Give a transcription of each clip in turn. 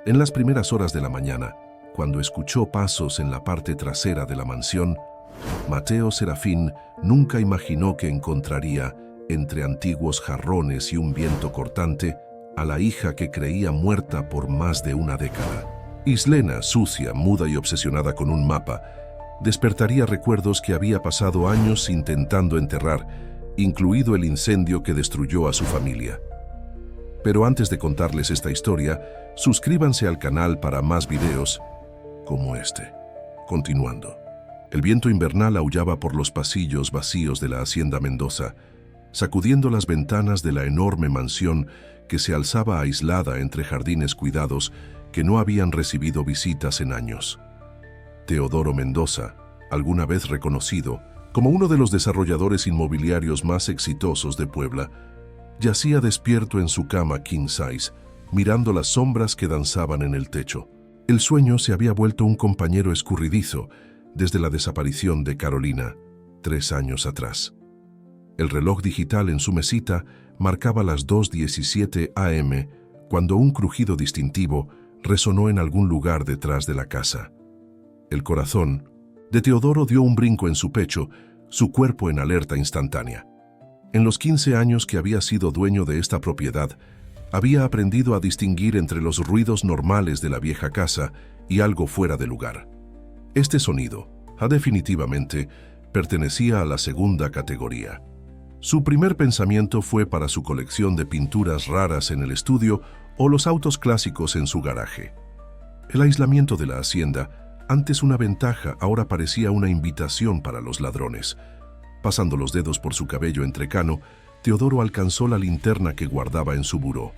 En las primeras horas de la mañana, cuando escuchó pasos en la parte trasera de la mansión, Mateo Serafín nunca imaginó que encontraría, entre antiguos jarrones y un viento cortante, a la hija que creía muerta por más de una década. Islena, sucia, muda y obsesionada con un mapa, despertaría recuerdos que había pasado años intentando enterrar, incluido el incendio que destruyó a su familia. Pero antes de contarles esta historia, suscríbanse al canal para más videos como este. Continuando. El viento invernal aullaba por los pasillos vacíos de la hacienda Mendoza, sacudiendo las ventanas de la enorme mansión que se alzaba aislada entre jardines cuidados que no habían recibido visitas en años. Teodoro Mendoza, alguna vez reconocido como uno de los desarrolladores inmobiliarios más exitosos de Puebla, yacía despierto en su cama king size, mirando las sombras que danzaban en el techo. El sueño se había vuelto un compañero escurridizo desde la desaparición de Carolina, 3 años atrás. El reloj digital en su mesita marcaba las 2:17 am cuando un crujido distintivo resonó en algún lugar detrás de la casa. El corazón de Teodoro dio un brinco en su pecho, su cuerpo en alerta instantánea. En los 15 años que había sido dueño de esta propiedad, había aprendido a distinguir entre los ruidos normales de la vieja casa y algo fuera de lugar. Este sonido, definitivamente, pertenecía a la segunda categoría. Su primer pensamiento fue para su colección de pinturas raras en el estudio o los autos clásicos en su garaje. El aislamiento de la hacienda, antes una ventaja, ahora parecía una invitación para los ladrones. Pasando los dedos por su cabello entrecano, Teodoro alcanzó la linterna que guardaba en su buró.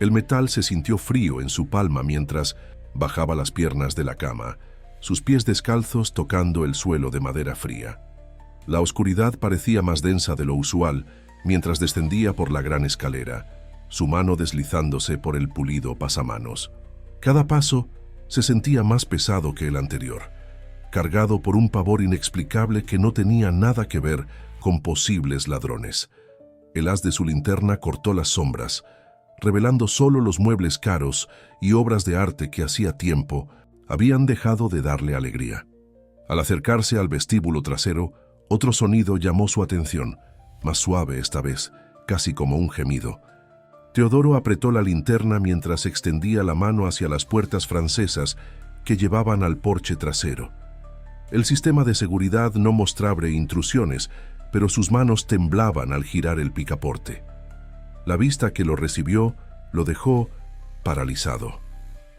El metal se sintió frío en su palma mientras bajaba las piernas de la cama, sus pies descalzos tocando el suelo de madera fría. La oscuridad parecía más densa de lo usual mientras descendía por la gran escalera, su mano deslizándose por el pulido pasamanos. Cada paso se sentía más pesado que el anterior, cargado por un pavor inexplicable que no tenía nada que ver con posibles ladrones. El haz de su linterna cortó las sombras, revelando solo los muebles caros y obras de arte que hacía tiempo habían dejado de darle alegría. Al acercarse al vestíbulo trasero, otro sonido llamó su atención, más suave esta vez, casi como un gemido. Teodoro apretó la linterna mientras extendía la mano hacia las puertas francesas que llevaban al porche trasero. El sistema de seguridad no mostraba intrusiones, pero sus manos temblaban al girar el picaporte. La vista que lo recibió lo dejó paralizado.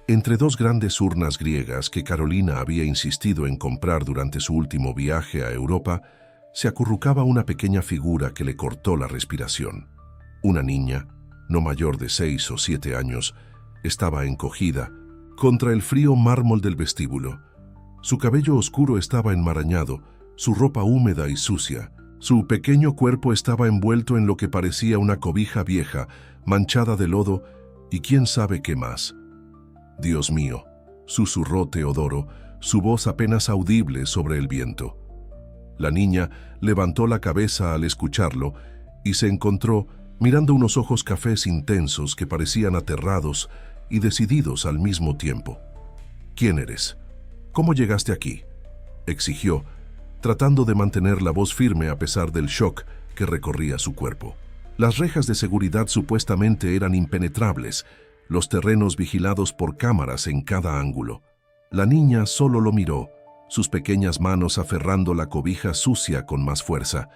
Entre 2 grandes urnas griegas que Carolina había insistido en comprar durante su último viaje a Europa, se acurrucaba una pequeña figura que le cortó la respiración. Una niña, no mayor de 6 o 7 años, estaba encogida contra el frío mármol del vestíbulo. Su cabello oscuro estaba enmarañado, su ropa húmeda y sucia. Su pequeño cuerpo estaba envuelto en lo que parecía una cobija vieja, manchada de lodo y quién sabe qué más. «Dios mío», susurró Teodoro, su voz apenas audible sobre el viento. La niña levantó la cabeza al escucharlo y se encontró mirando unos ojos cafés intensos que parecían aterrados y decididos al mismo tiempo. «¿Quién eres? ¿Cómo llegaste aquí?», exigió, tratando de mantener la voz firme a pesar del shock que recorría su cuerpo. Las rejas de seguridad supuestamente eran impenetrables, los terrenos vigilados por cámaras en cada ángulo. La niña solo lo miró, sus pequeñas manos aferrando la cobija sucia con más fuerza.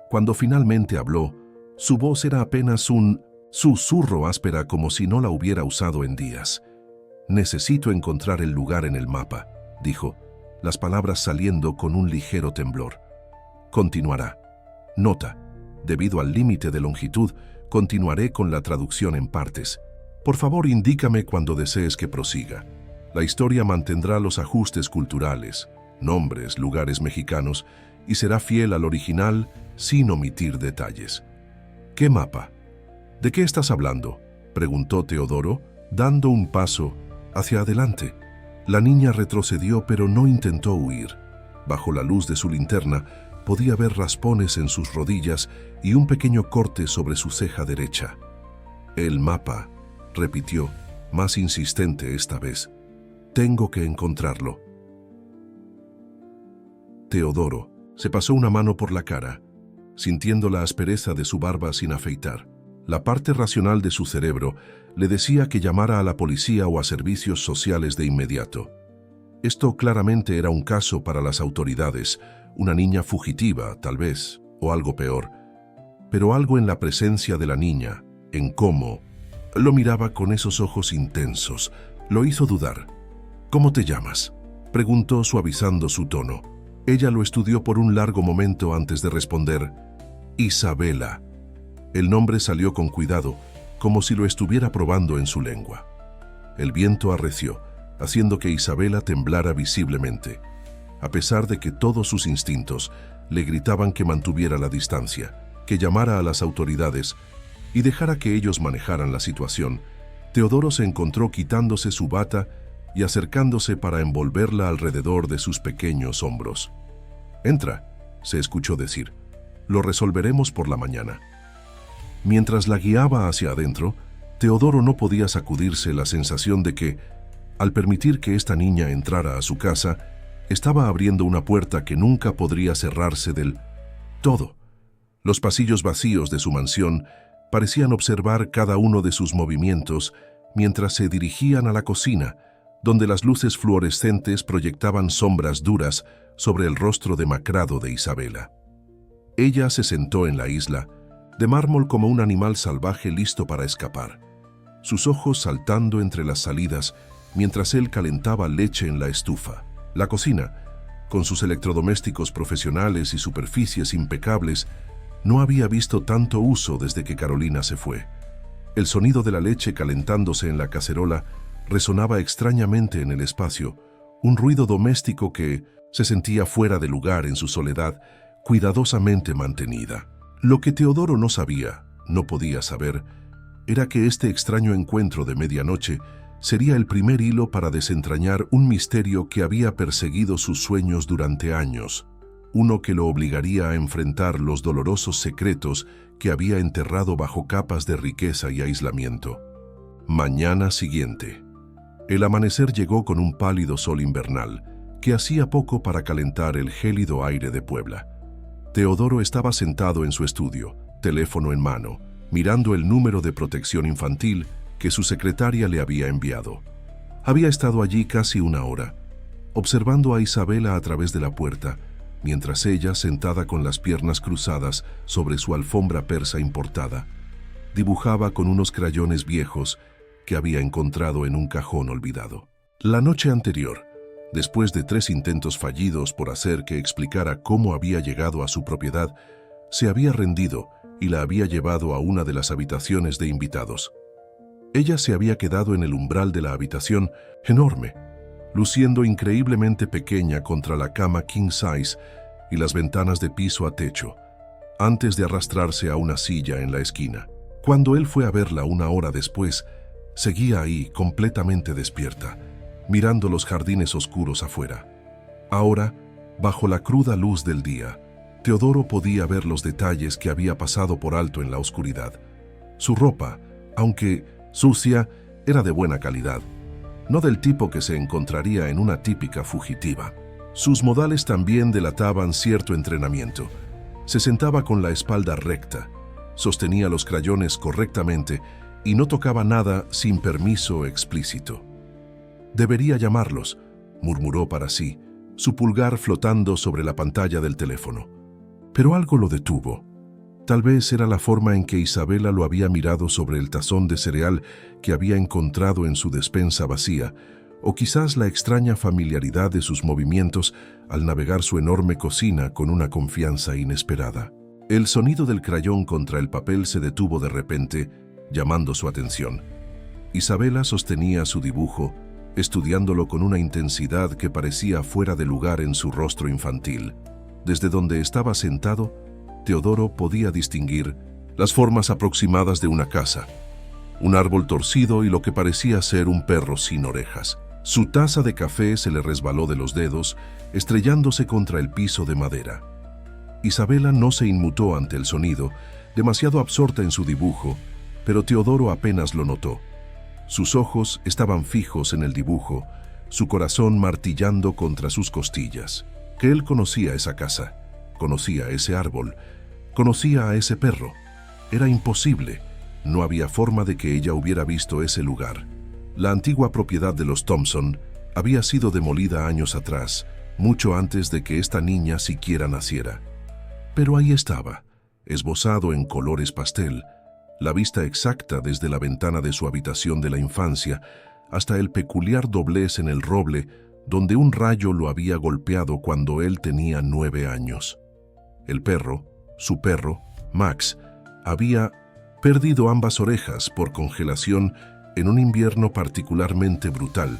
Cuando finalmente habló, su voz era apenas un susurro áspera como si no la hubiera usado en días. «Necesito encontrar el lugar en el mapa», dijo, las palabras saliendo con un ligero temblor. Continuará. Nota: debido al límite de longitud, continuaré con la traducción en partes. Por favor, indícame cuando desees que prosiga. La historia mantendrá los ajustes culturales, nombres, lugares mexicanos y será fiel al original sin omitir detalles. ¿Qué mapa? ¿De qué estás hablando?, preguntó Teodoro, dando un paso hacia adelante. La niña retrocedió, pero no intentó huir. Bajo la luz de su linterna, podía ver raspones en sus rodillas y un pequeño corte sobre su ceja derecha. «El mapa», repitió, más insistente esta vez. «Tengo que encontrarlo». Teodoro se pasó una mano por la cara, sintiendo la aspereza de su barba sin afeitar. La parte racional de su cerebro le decía que llamara a la policía o a servicios sociales de inmediato. Esto claramente era un caso para las autoridades, una niña fugitiva, tal vez, o algo peor. Pero algo en la presencia de la niña, en cómo lo miraba con esos ojos intensos, lo hizo dudar. «¿Cómo te llamas?», preguntó suavizando su tono. Ella lo estudió por un largo momento antes de responder. «Isabela». El nombre salió con cuidado, como si lo estuviera probando en su lengua. El viento arreció, haciendo que Isabela temblara visiblemente, a pesar de que todos sus instintos le gritaban que mantuviera la distancia, que llamara a las autoridades y dejara que ellos manejaran la situación. Teodoro se encontró quitándose su bata y acercándose para envolverla alrededor de sus pequeños hombros. «Entra», se escuchó decir. «Lo resolveremos por la mañana». Mientras la guiaba hacia adentro, Teodoro no podía sacudirse la sensación de que, al permitir que esta niña entrara a su casa, estaba abriendo una puerta que nunca podría cerrarse del todo. Los pasillos vacíos de su mansión parecían observar cada uno de sus movimientos mientras se dirigían a la cocina, donde las luces fluorescentes proyectaban sombras duras sobre el rostro demacrado de Isabela. Ella se sentó en la isla, de mármol como un animal salvaje listo para escapar, sus ojos saltando entre las salidas mientras él calentaba leche en la estufa. La cocina, con sus electrodomésticos profesionales y superficies impecables, no había visto tanto uso desde que Carolina se fue. El sonido de la leche calentándose en la cacerola resonaba extrañamente en el espacio, un ruido doméstico que se sentía fuera de lugar en su soledad, cuidadosamente mantenida. Lo que Teodoro no sabía, no podía saber, era que este extraño encuentro de medianoche sería el primer hilo para desentrañar un misterio que había perseguido sus sueños durante años, uno que lo obligaría a enfrentar los dolorosos secretos que había enterrado bajo capas de riqueza y aislamiento. Mañana siguiente. El amanecer llegó con un pálido sol invernal, que hacía poco para calentar el gélido aire de Puebla. Teodoro estaba sentado en su estudio, teléfono en mano, mirando el número de protección infantil que su secretaria le había enviado. Había estado allí casi una hora, observando a Isabela a través de la puerta, mientras ella, sentada con las piernas cruzadas sobre su alfombra persa importada, dibujaba con unos crayones viejos que había encontrado en un cajón olvidado. La noche anterior, después de 3 intentos fallidos por hacer que explicara cómo había llegado a su propiedad, se había rendido y la había llevado a una de las habitaciones de invitados. Ella se había quedado en el umbral de la habitación, enorme, luciendo increíblemente pequeña contra la cama king size y las ventanas de piso a techo, antes de arrastrarse a una silla en la esquina. Cuando él fue a verla una hora después, seguía ahí completamente despierta, mirando los jardines oscuros afuera. Ahora, bajo la cruda luz del día, Teodoro podía ver los detalles que había pasado por alto en la oscuridad. Su ropa, aunque sucia, era de buena calidad, no del tipo que se encontraría en una típica fugitiva. Sus modales también delataban cierto entrenamiento. Se sentaba con la espalda recta, sostenía los crayones correctamente y no tocaba nada sin permiso explícito. «Debería llamarlos», murmuró para sí, su pulgar flotando sobre la pantalla del teléfono. Pero algo lo detuvo. Tal vez era la forma en que Isabela lo había mirado sobre el tazón de cereal que había encontrado en su despensa vacía, o quizás la extraña familiaridad de sus movimientos al navegar su enorme cocina con una confianza inesperada. El sonido del crayón contra el papel se detuvo de repente, llamando su atención. Isabela sostenía su dibujo, estudiándolo con una intensidad que parecía fuera de lugar en su rostro infantil. Desde donde estaba sentado, Teodoro podía distinguir las formas aproximadas de una casa, un árbol torcido y lo que parecía ser un perro sin orejas. Su taza de café se le resbaló de los dedos, estrellándose contra el piso de madera. Isabela no se inmutó ante el sonido, demasiado absorta en su dibujo, pero Teodoro apenas lo notó. Sus ojos estaban fijos en el dibujo, su corazón martillando contra sus costillas. Que él conocía esa casa, conocía ese árbol, conocía a ese perro. Era imposible, no había forma de que ella hubiera visto ese lugar. La antigua propiedad de los Thompson había sido demolida años atrás, mucho antes de que esta niña siquiera naciera. Pero ahí estaba, esbozado en colores pastel, la vista exacta desde la ventana de su habitación de la infancia hasta el peculiar doblez en el roble donde un rayo lo había golpeado cuando él tenía 9 años. El perro, su perro, Max, había perdido ambas orejas por congelación en un invierno particularmente brutal,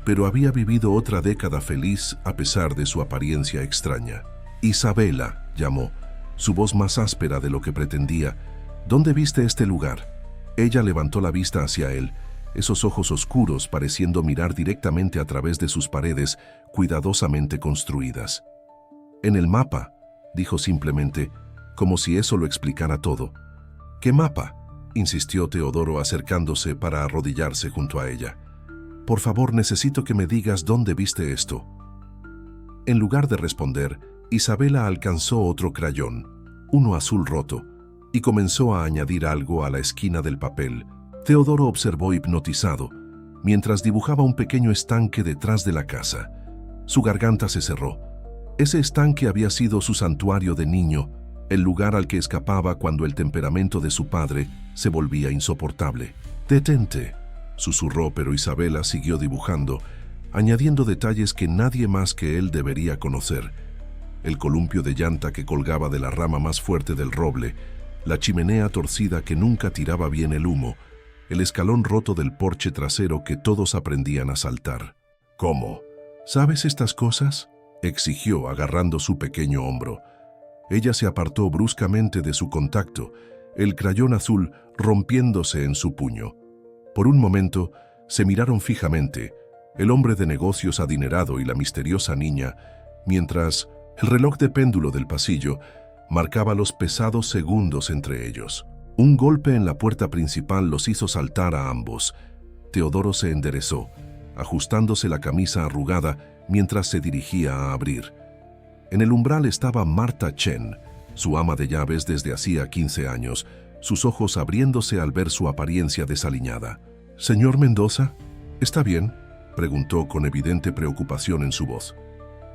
pero había vivido otra década feliz a pesar de su apariencia extraña. Isabela, llamó, su voz más áspera de lo que pretendía. ¿Dónde viste este lugar? Ella levantó la vista hacia él, esos ojos oscuros pareciendo mirar directamente a través de sus paredes cuidadosamente construidas. En el mapa, dijo simplemente, como si eso lo explicara todo. ¿Qué mapa?, insistió Teodoro acercándose para arrodillarse junto a ella. Por favor, necesito que me digas dónde viste esto. En lugar de responder, Isabela alcanzó otro crayón, uno azul roto, y comenzó a añadir algo a la esquina del papel. Teodoro observó hipnotizado, mientras dibujaba un pequeño estanque detrás de la casa. Su garganta se cerró. Ese estanque había sido su santuario de niño, el lugar al que escapaba cuando el temperamento de su padre se volvía insoportable. «Detente», susurró, pero Isabela siguió dibujando, añadiendo detalles que nadie más que él debería conocer. El columpio de llanta que colgaba de la rama más fuerte del roble, la chimenea torcida que nunca tiraba bien el humo, el escalón roto del porche trasero que todos aprendían a saltar. «¿Cómo? ¿Sabes estas cosas?», exigió, agarrando su pequeño hombro. Ella se apartó bruscamente de su contacto, el crayón azul rompiéndose en su puño. Por un momento, se miraron fijamente, el hombre de negocios adinerado y la misteriosa niña, mientras el reloj de péndulo del pasillo marcaba los pesados segundos entre ellos. Un golpe en la puerta principal los hizo saltar a ambos. Teodoro se enderezó, ajustándose la camisa arrugada mientras se dirigía a abrir. En el umbral estaba Marta Chen, su ama de llaves desde hacía 15 años, sus ojos abriéndose al ver su apariencia desaliñada. «Señor Mendoza, ¿está bien?», preguntó con evidente preocupación en su voz.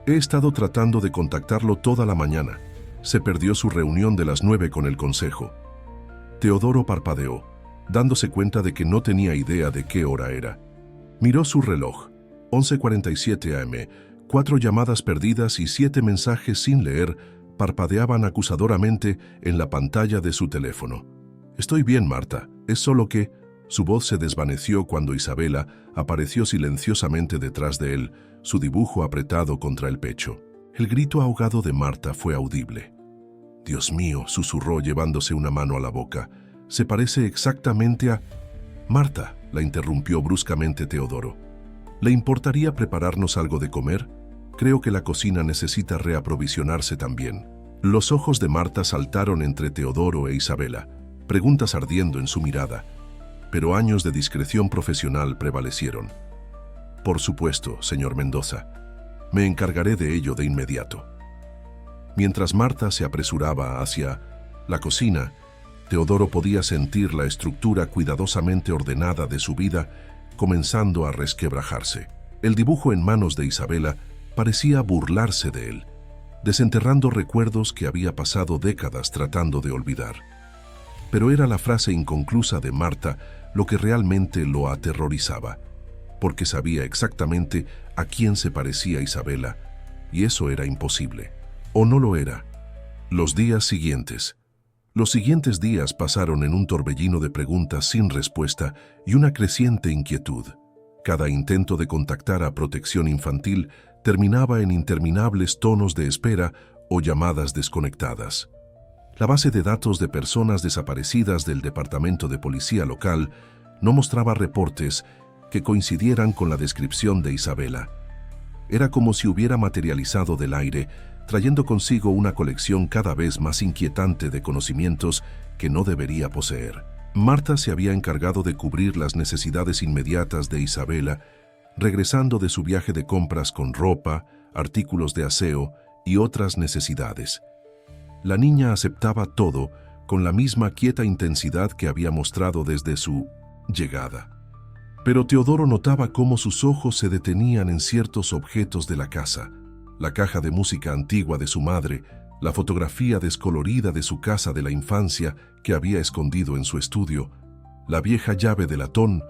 «He estado tratando de contactarlo toda la mañana. Se perdió su reunión de las 9 con el consejo». Teodoro parpadeó, dándose cuenta de que no tenía idea de qué hora era. Miró su reloj. 11:47 am. 4 llamadas perdidas y 7 mensajes sin leer parpadeaban acusadoramente en la pantalla de su teléfono. «Estoy bien, Marta. Es solo que...» Su voz se desvaneció cuando Isabela apareció silenciosamente detrás de él, su dibujo apretado contra el pecho. El grito ahogado de Marta fue audible. «Dios mío», susurró llevándose una mano a la boca. «Se parece exactamente a...» «Marta», la interrumpió bruscamente Teodoro. «¿Le importaría prepararnos algo de comer? Creo que la cocina necesita reaprovisionarse también». Los ojos de Marta saltaron entre Teodoro e Isabela, preguntas ardiendo en su mirada, pero años de discreción profesional prevalecieron. «Por supuesto, señor Mendoza. Me encargaré de ello de inmediato». Mientras Marta se apresuraba hacia la cocina, Teodoro podía sentir la estructura cuidadosamente ordenada de su vida comenzando a resquebrajarse. El dibujo en manos de Isabela parecía burlarse de él, desenterrando recuerdos que había pasado décadas tratando de olvidar. Pero era la frase inconclusa de Marta lo que realmente lo aterrorizaba, porque sabía exactamente a quién se parecía Isabela, y eso era imposible. ¿O no lo era? Los siguientes días pasaron en un torbellino de preguntas sin respuesta y una creciente inquietud. Cada intento de contactar a Protección Infantil terminaba en interminables tonos de espera o llamadas desconectadas. La base de datos de personas desaparecidas del Departamento de Policía local no mostraba reportes que coincidieran con la descripción de Isabela. Era como si hubiera materializado del aire, trayendo consigo una colección cada vez más inquietante de conocimientos que no debería poseer. Marta se había encargado de cubrir las necesidades inmediatas de Isabela, regresando de su viaje de compras con ropa, artículos de aseo y otras necesidades. La niña aceptaba todo con la misma quieta intensidad que había mostrado desde su llegada. Pero Teodoro notaba cómo sus ojos se detenían en ciertos objetos de la casa: la caja de música antigua de su madre, la fotografía descolorida de su casa de la infancia que había escondido en su estudio, la vieja llave de latón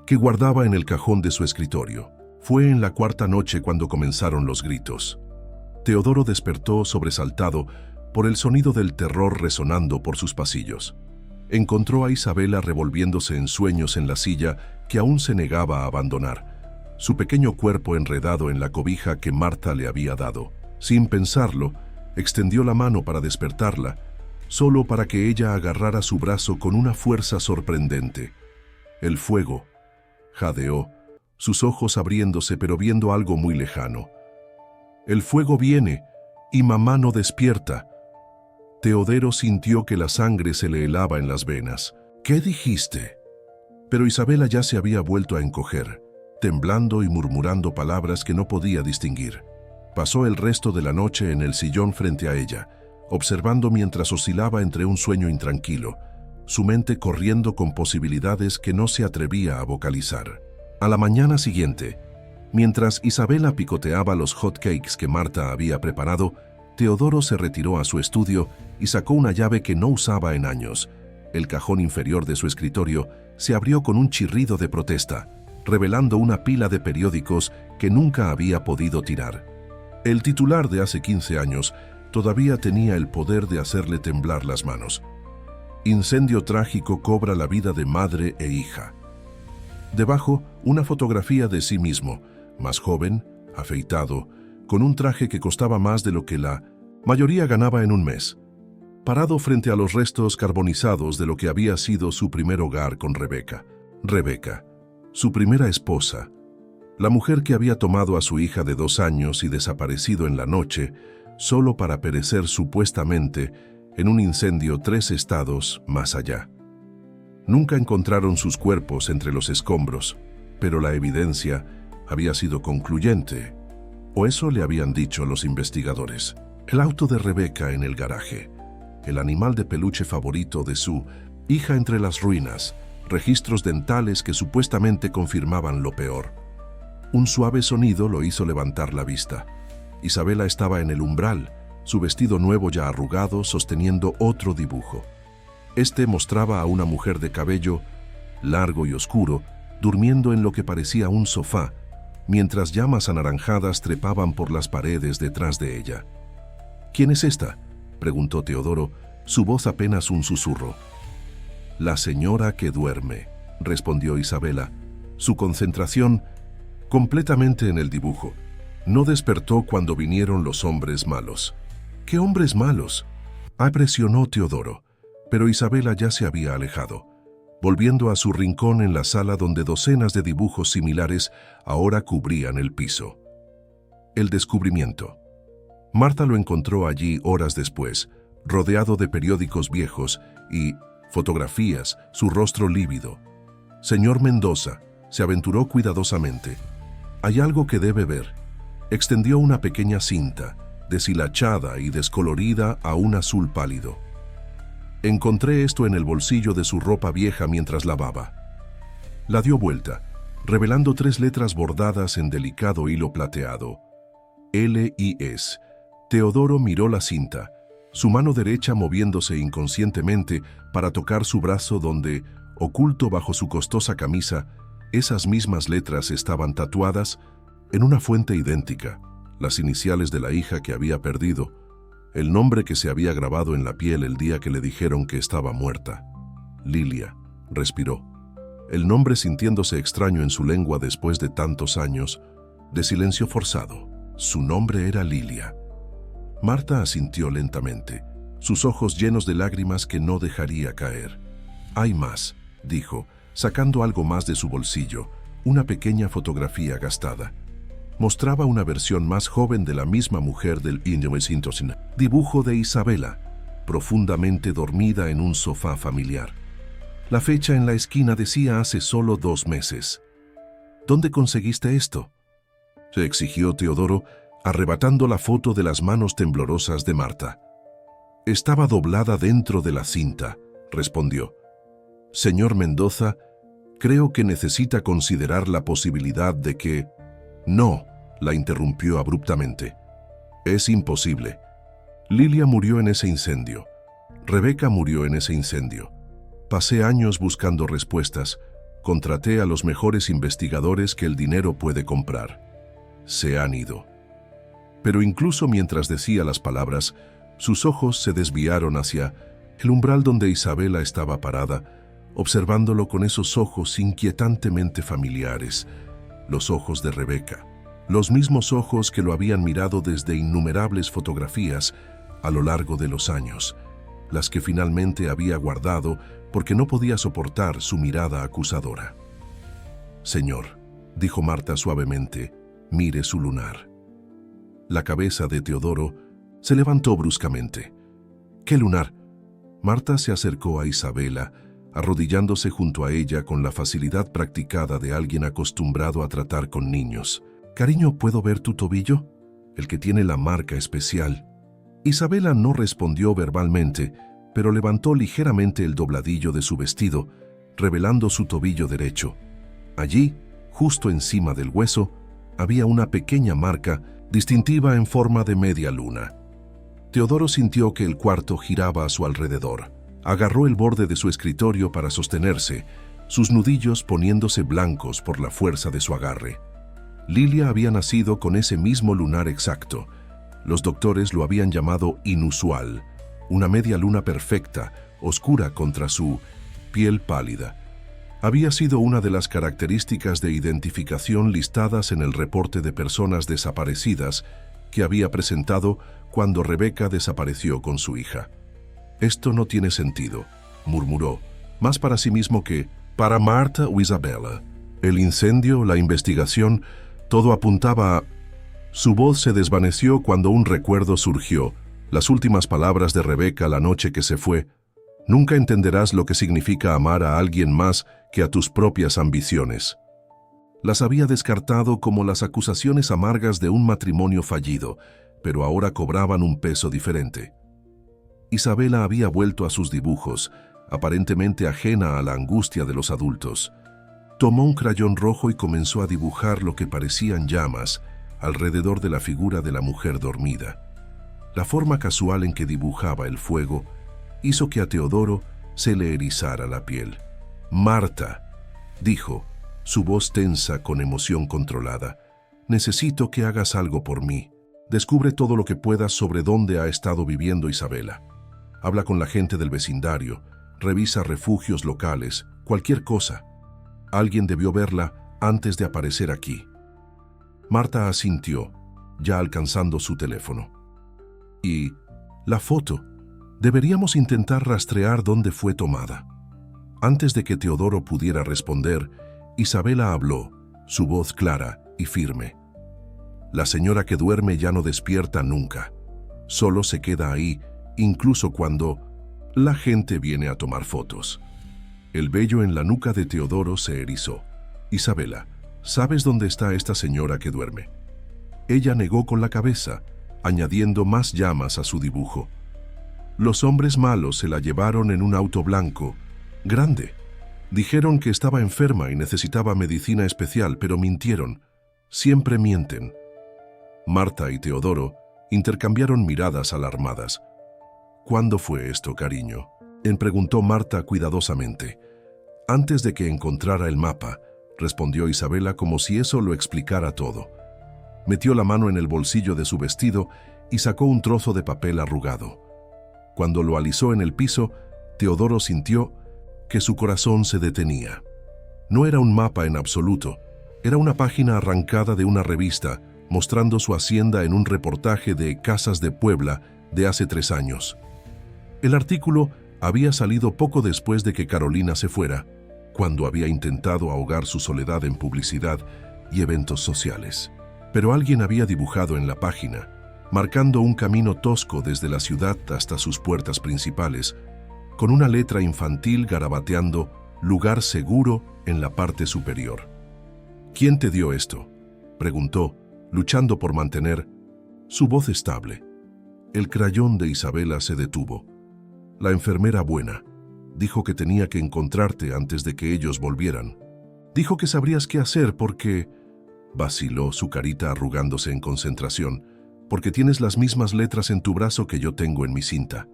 que guardaba en el cajón de su escritorio. Fue en la cuarta noche cuando comenzaron los gritos. Teodoro despertó sobresaltado por el sonido del terror resonando por sus pasillos. Encontró a Isabela revolviéndose en sueños en la silla que aún se negaba a abandonar, su pequeño cuerpo enredado en la cobija que Marta le había dado. Sin pensarlo, extendió la mano para despertarla, solo para que ella agarrara su brazo con una fuerza sorprendente. El fuego, jadeó, sus ojos abriéndose pero viendo algo muy lejano. El fuego viene y mamá no despierta. Teodoro sintió que la sangre se le helaba en las venas. ¿Qué dijiste? Pero Isabela ya se había vuelto a encoger, temblando y murmurando palabras que no podía distinguir. Pasó el resto de la noche en el sillón frente a ella, observando mientras oscilaba entre un sueño intranquilo, su mente corriendo con posibilidades que no se atrevía a vocalizar. A la mañana siguiente, mientras Isabela picoteaba los hot cakes que Marta había preparado, Teodoro se retiró a su estudio y sacó una llave que no usaba en años. El cajón inferior de su escritorio se abrió con un chirrido de protesta, revelando una pila de periódicos que nunca había podido tirar. El titular de hace 15 años todavía tenía el poder de hacerle temblar las manos. Incendio trágico cobra la vida de madre e hija. Debajo, una fotografía de sí mismo, más joven, afeitado, con un traje que costaba más de lo que la mayoría ganaba en un mes, parado frente a los restos carbonizados de lo que había sido su primer hogar con Rebeca. Rebeca, su primera esposa, la mujer que había tomado a su hija de 2 años y desaparecido en la noche, solo para perecer supuestamente en un incendio 3 estados más allá. Nunca encontraron sus cuerpos entre los escombros, pero la evidencia había sido concluyente, o eso le habían dicho los investigadores. El auto de Rebeca en el garaje, el animal de peluche favorito de su hija entre las ruinas, registros dentales que supuestamente confirmaban lo peor. Un suave sonido lo hizo levantar la vista. Isabela estaba en el umbral, su vestido nuevo ya arrugado, sosteniendo otro dibujo. Este mostraba a una mujer de cabello largo y oscuro, durmiendo en lo que parecía un sofá, mientras llamas anaranjadas trepaban por las paredes detrás de ella. ¿Quién es esta?, preguntó Teodoro, su voz apenas un susurro. La señora que duerme, respondió Isabela, su concentración completamente en el dibujo. No despertó cuando vinieron los hombres malos. ¿Qué hombres malos?, presionó Teodoro, pero Isabela ya se había alejado, volviendo a su rincón en la sala donde docenas de dibujos similares ahora cubrían el piso. El descubrimiento. Marta lo encontró allí horas después, rodeado de periódicos viejos y fotografías, su rostro lívido. Señor Mendoza, se aventuró cuidadosamente. Hay algo que debe ver. Extendió una pequeña cinta, deshilachada y descolorida a un azul pálido. Encontré esto en el bolsillo de su ropa vieja mientras lavaba. La dio vuelta, revelando 3 letras bordadas en delicado hilo plateado. L.I.S. Teodoro miró la cinta, su mano derecha moviéndose inconscientemente para tocar su brazo donde, oculto bajo su costosa camisa, esas mismas letras estaban tatuadas en una fuente idéntica, las iniciales de la hija que había perdido, el nombre que se había grabado en la piel el día que le dijeron que estaba muerta. Lilia, respiró, el nombre sintiéndose extraño en su lengua después de tantos años de silencio forzado. Su nombre era Lilia. Marta asintió lentamente, sus ojos llenos de lágrimas que no dejaría caer. Hay más, dijo, sacando algo más de su bolsillo, una pequeña fotografía gastada. Mostraba una versión más joven de la misma mujer del 1900, dibujo de Isabela, profundamente dormida en un sofá familiar. La fecha en la esquina decía hace solo 2 meses. ¿Dónde conseguiste esto?, se exigió Teodoro, arrebatando la foto de las manos temblorosas de Marta. Estaba doblada dentro de la cinta, respondió. Señor Mendoza, creo que necesita considerar la posibilidad de que... No, la interrumpió abruptamente. Es imposible. Lilia murió en ese incendio. Rebeca murió en ese incendio. Pasé años buscando respuestas. Contraté a los mejores investigadores que el dinero puede comprar. Se han ido. Pero incluso mientras decía las palabras, sus ojos se desviaron hacia el umbral donde Isabela estaba parada, observándolo con esos ojos inquietantemente familiares, los ojos de Rebeca, los mismos ojos que lo habían mirado desde innumerables fotografías a lo largo de los años, las que finalmente había guardado porque no podía soportar su mirada acusadora. Señor, dijo Marta suavemente, mire su lunar. La cabeza de Teodoro se levantó bruscamente. ¿Qué lunar? Marta se acercó a Isabela, arrodillándose junto a ella con la facilidad practicada de alguien acostumbrado a tratar con niños. Cariño, ¿puedo ver tu tobillo? El que tiene la marca especial. Isabela no respondió verbalmente, pero levantó ligeramente el dobladillo de su vestido, revelando su tobillo derecho. Allí, justo encima del hueso, había una pequeña marca distintiva en forma de media luna. Teodoro sintió que el cuarto giraba a su alrededor. Agarró el borde de su escritorio para sostenerse, sus nudillos poniéndose blancos por la fuerza de su agarre. Lilia había nacido con ese mismo lunar exacto. Los doctores lo habían llamado inusual, una media luna perfecta, oscura contra su piel pálida. Había sido una de las características de identificación listadas en el reporte de personas desaparecidas que había presentado cuando Rebeca desapareció con su hija. Esto no tiene sentido, murmuró, más para sí mismo que para Marta o Isabela. El incendio, la investigación, todo apuntaba a... Su voz se desvaneció cuando un recuerdo surgió, las últimas palabras de Rebeca la noche que se fue. Nunca entenderás lo que significa amar a alguien más que a tus propias ambiciones. Las había descartado como las acusaciones amargas de un matrimonio fallido, pero ahora cobraban un peso diferente. Isabela había vuelto a sus dibujos, aparentemente ajena a la angustia de los adultos. Tomó un crayón rojo y comenzó a dibujar lo que parecían llamas alrededor de la figura de la mujer dormida. La forma casual en que dibujaba el fuego hizo que a Teodoro se le erizara la piel. «Marta», dijo, su voz tensa con emoción controlada, «necesito que hagas algo por mí. Descubre todo lo que puedas sobre dónde ha estado viviendo Isabela. Habla con la gente del vecindario, revisa refugios locales, cualquier cosa. Alguien debió verla antes de aparecer aquí». Marta asintió, ya alcanzando su teléfono. «¿Y la foto? Deberíamos intentar rastrear dónde fue tomada». Antes de que Teodoro pudiera responder, Isabela habló, su voz clara y firme. «La señora que duerme ya no despierta nunca. Solo se queda ahí, incluso cuando la gente viene a tomar fotos». El vello en la nuca de Teodoro se erizó. «Isabela, ¿sabes dónde está esta señora que duerme?». Ella negó con la cabeza, añadiendo más llamas a su dibujo. «Los hombres malos se la llevaron en un auto blanco, grande. Dijeron que estaba enferma y necesitaba medicina especial, pero mintieron. Siempre mienten». Marta y Teodoro intercambiaron miradas alarmadas. «¿Cuándo fue esto, cariño?», preguntó Marta cuidadosamente. «Antes de que encontrara el mapa», respondió Isabela como si eso lo explicara todo. Metió la mano en el bolsillo de su vestido y sacó un trozo de papel arrugado. Cuando lo alisó en el piso, Teodoro sintió que su corazón se detenía. No era un mapa en absoluto, era una página arrancada de una revista mostrando su hacienda en un reportaje de Casas de Puebla de hace 3 años. El artículo había salido poco después de que Carolina se fuera, cuando había intentado ahogar su soledad en publicidad y eventos sociales. Pero alguien había dibujado en la página, marcando un camino tosco desde la ciudad hasta sus puertas principales, con una letra infantil garabateando «Lugar seguro» en la parte superior. «¿Quién te dio esto?», preguntó, luchando por mantener su voz estable. El crayón de Isabela se detuvo. «La enfermera buena. Dijo que tenía que encontrarte antes de que ellos volvieran. Dijo que sabrías qué hacer porque...», vaciló, su carita arrugándose en concentración, «porque tienes las mismas letras en tu brazo que yo tengo en mi cinta».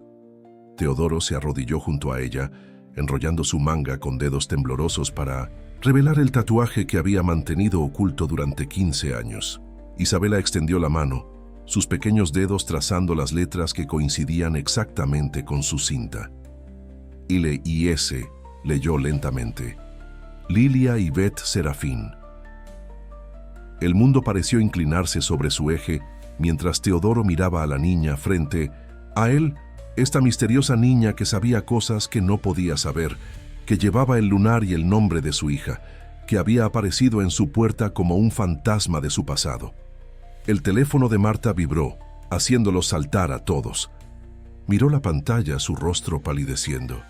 Teodoro se arrodilló junto a ella, enrollando su manga con dedos temblorosos para revelar el tatuaje que había mantenido oculto durante 15 años. Isabela extendió la mano, sus pequeños dedos trazando las letras que coincidían exactamente con su cinta. Ile y S leyó lentamente. Lilia y Beth Serafín. El mundo pareció inclinarse sobre su eje mientras Teodoro miraba a la niña frente a él, esta misteriosa niña que sabía cosas que no podía saber, que llevaba el lunar y el nombre de su hija, que había aparecido en su puerta como un fantasma de su pasado. El teléfono de Marta vibró, haciéndolos saltar a todos. Miró la pantalla, su rostro palideciendo.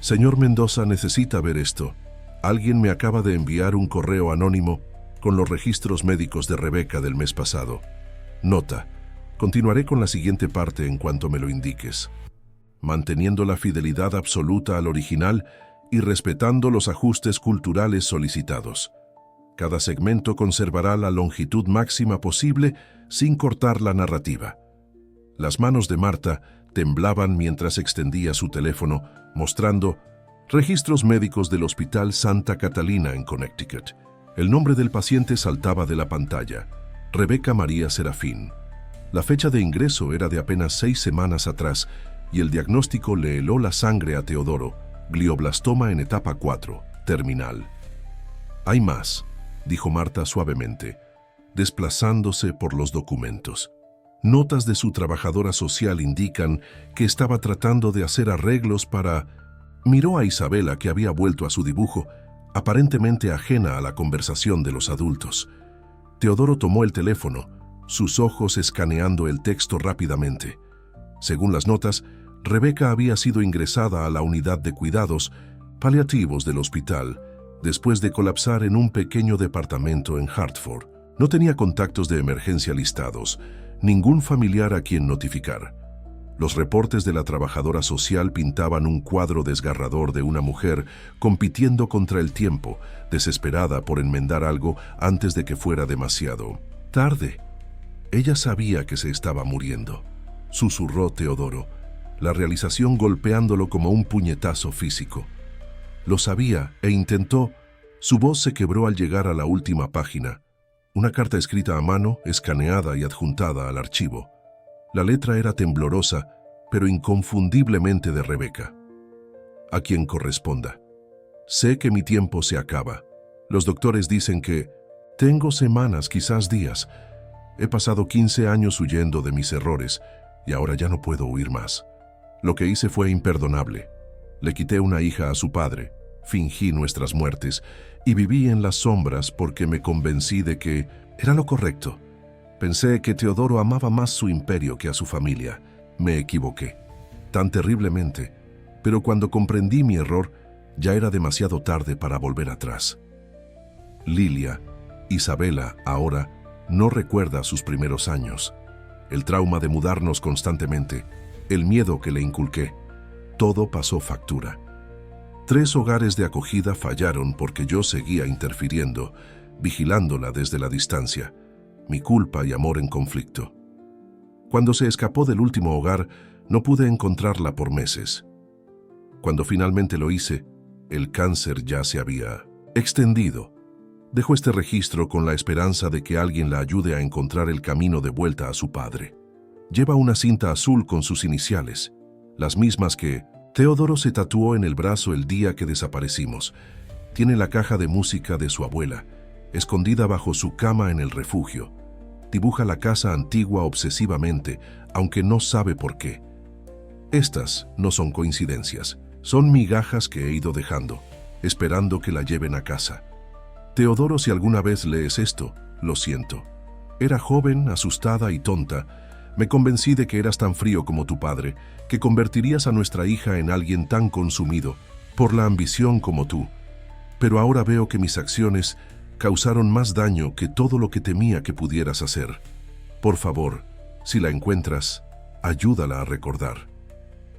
«Señor Mendoza, necesita ver esto. Alguien me acaba de enviar un correo anónimo con los registros médicos de Rebeca del mes pasado. Nota. Continuaré con la siguiente parte en cuanto me lo indiques. Manteniendo la fidelidad absoluta al original y respetando los ajustes culturales solicitados. Cada segmento conservará la longitud máxima posible sin cortar la narrativa». Las manos de Marta temblaban mientras extendía su teléfono, mostrando registros médicos del Hospital Santa Catalina en Connecticut. El nombre del paciente saltaba de la pantalla. Rebeca María Serafín. La fecha de ingreso era de apenas 6 semanas atrás y el diagnóstico le heló la sangre a Teodoro, glioblastoma en etapa 4, terminal. «Hay más», dijo Marta suavemente, desplazándose por los documentos. Notas de su trabajadora social indican que estaba tratando de hacer arreglos para... Miró a Isabela, que había vuelto a su dibujo, aparentemente ajena a la conversación de los adultos. Teodoro tomó el teléfono, sus ojos escaneando el texto rápidamente. Según las notas, Rebeca había sido ingresada a la unidad de cuidados paliativos del hospital después de colapsar en un pequeño departamento en Hartford. No tenía contactos de emergencia listados, ningún familiar a quien notificar. Los reportes de la trabajadora social pintaban un cuadro desgarrador de una mujer compitiendo contra el tiempo, desesperada por enmendar algo antes de que fuera demasiado tarde. Ella sabía que se estaba muriendo, susurró Teodoro, la realización golpeándolo como un puñetazo físico. Lo sabía e intentó. Su voz se quebró al llegar a la última página. Una carta escrita a mano, escaneada y adjuntada al archivo. La letra era temblorosa, pero inconfundiblemente de Rebeca. «A quien corresponda. Sé que mi tiempo se acaba. Los doctores dicen que tengo semanas, quizás días. He pasado 15 años huyendo de mis errores y ahora ya no puedo huir más. Lo que hice fue imperdonable. Le quité una hija a su padre, fingí nuestras muertes y viví en las sombras porque me convencí de que era lo correcto. Pensé que Teodoro amaba más su imperio que a su familia. Me equivoqué, tan terriblemente, pero cuando comprendí mi error, ya era demasiado tarde para volver atrás». Lilia, Isabela, ahora, no recuerda sus primeros años. El trauma de mudarnos constantemente, el miedo que le inculqué, todo pasó factura. 3 hogares de acogida fallaron porque yo seguía interfiriendo, vigilándola desde la distancia. Mi culpa y amor en conflicto. Cuando se escapó del último hogar, no pude encontrarla por meses. Cuando finalmente lo hice, el cáncer ya se había extendido. Dejo este registro con la esperanza de que alguien la ayude a encontrar el camino de vuelta a su padre. Lleva una cinta azul con sus iniciales, las mismas que Teodoro se tatuó en el brazo el día que desaparecimos. Tiene la caja de música de su abuela, escondida bajo su cama en el refugio. Dibuja la casa antigua obsesivamente, aunque no sabe por qué. Estas no son coincidencias, son migajas que he ido dejando, esperando que la lleven a casa. Teodoro, si alguna vez lees esto, lo siento. Era joven, asustada y tonta, Me convencí de que eras tan frío como tu padre, que convertirías a nuestra hija en alguien tan consumido por la ambición como tú. Pero ahora veo que mis acciones causaron más daño que todo lo que temía que pudieras hacer. Por favor, si la encuentras, ayúdala a recordar.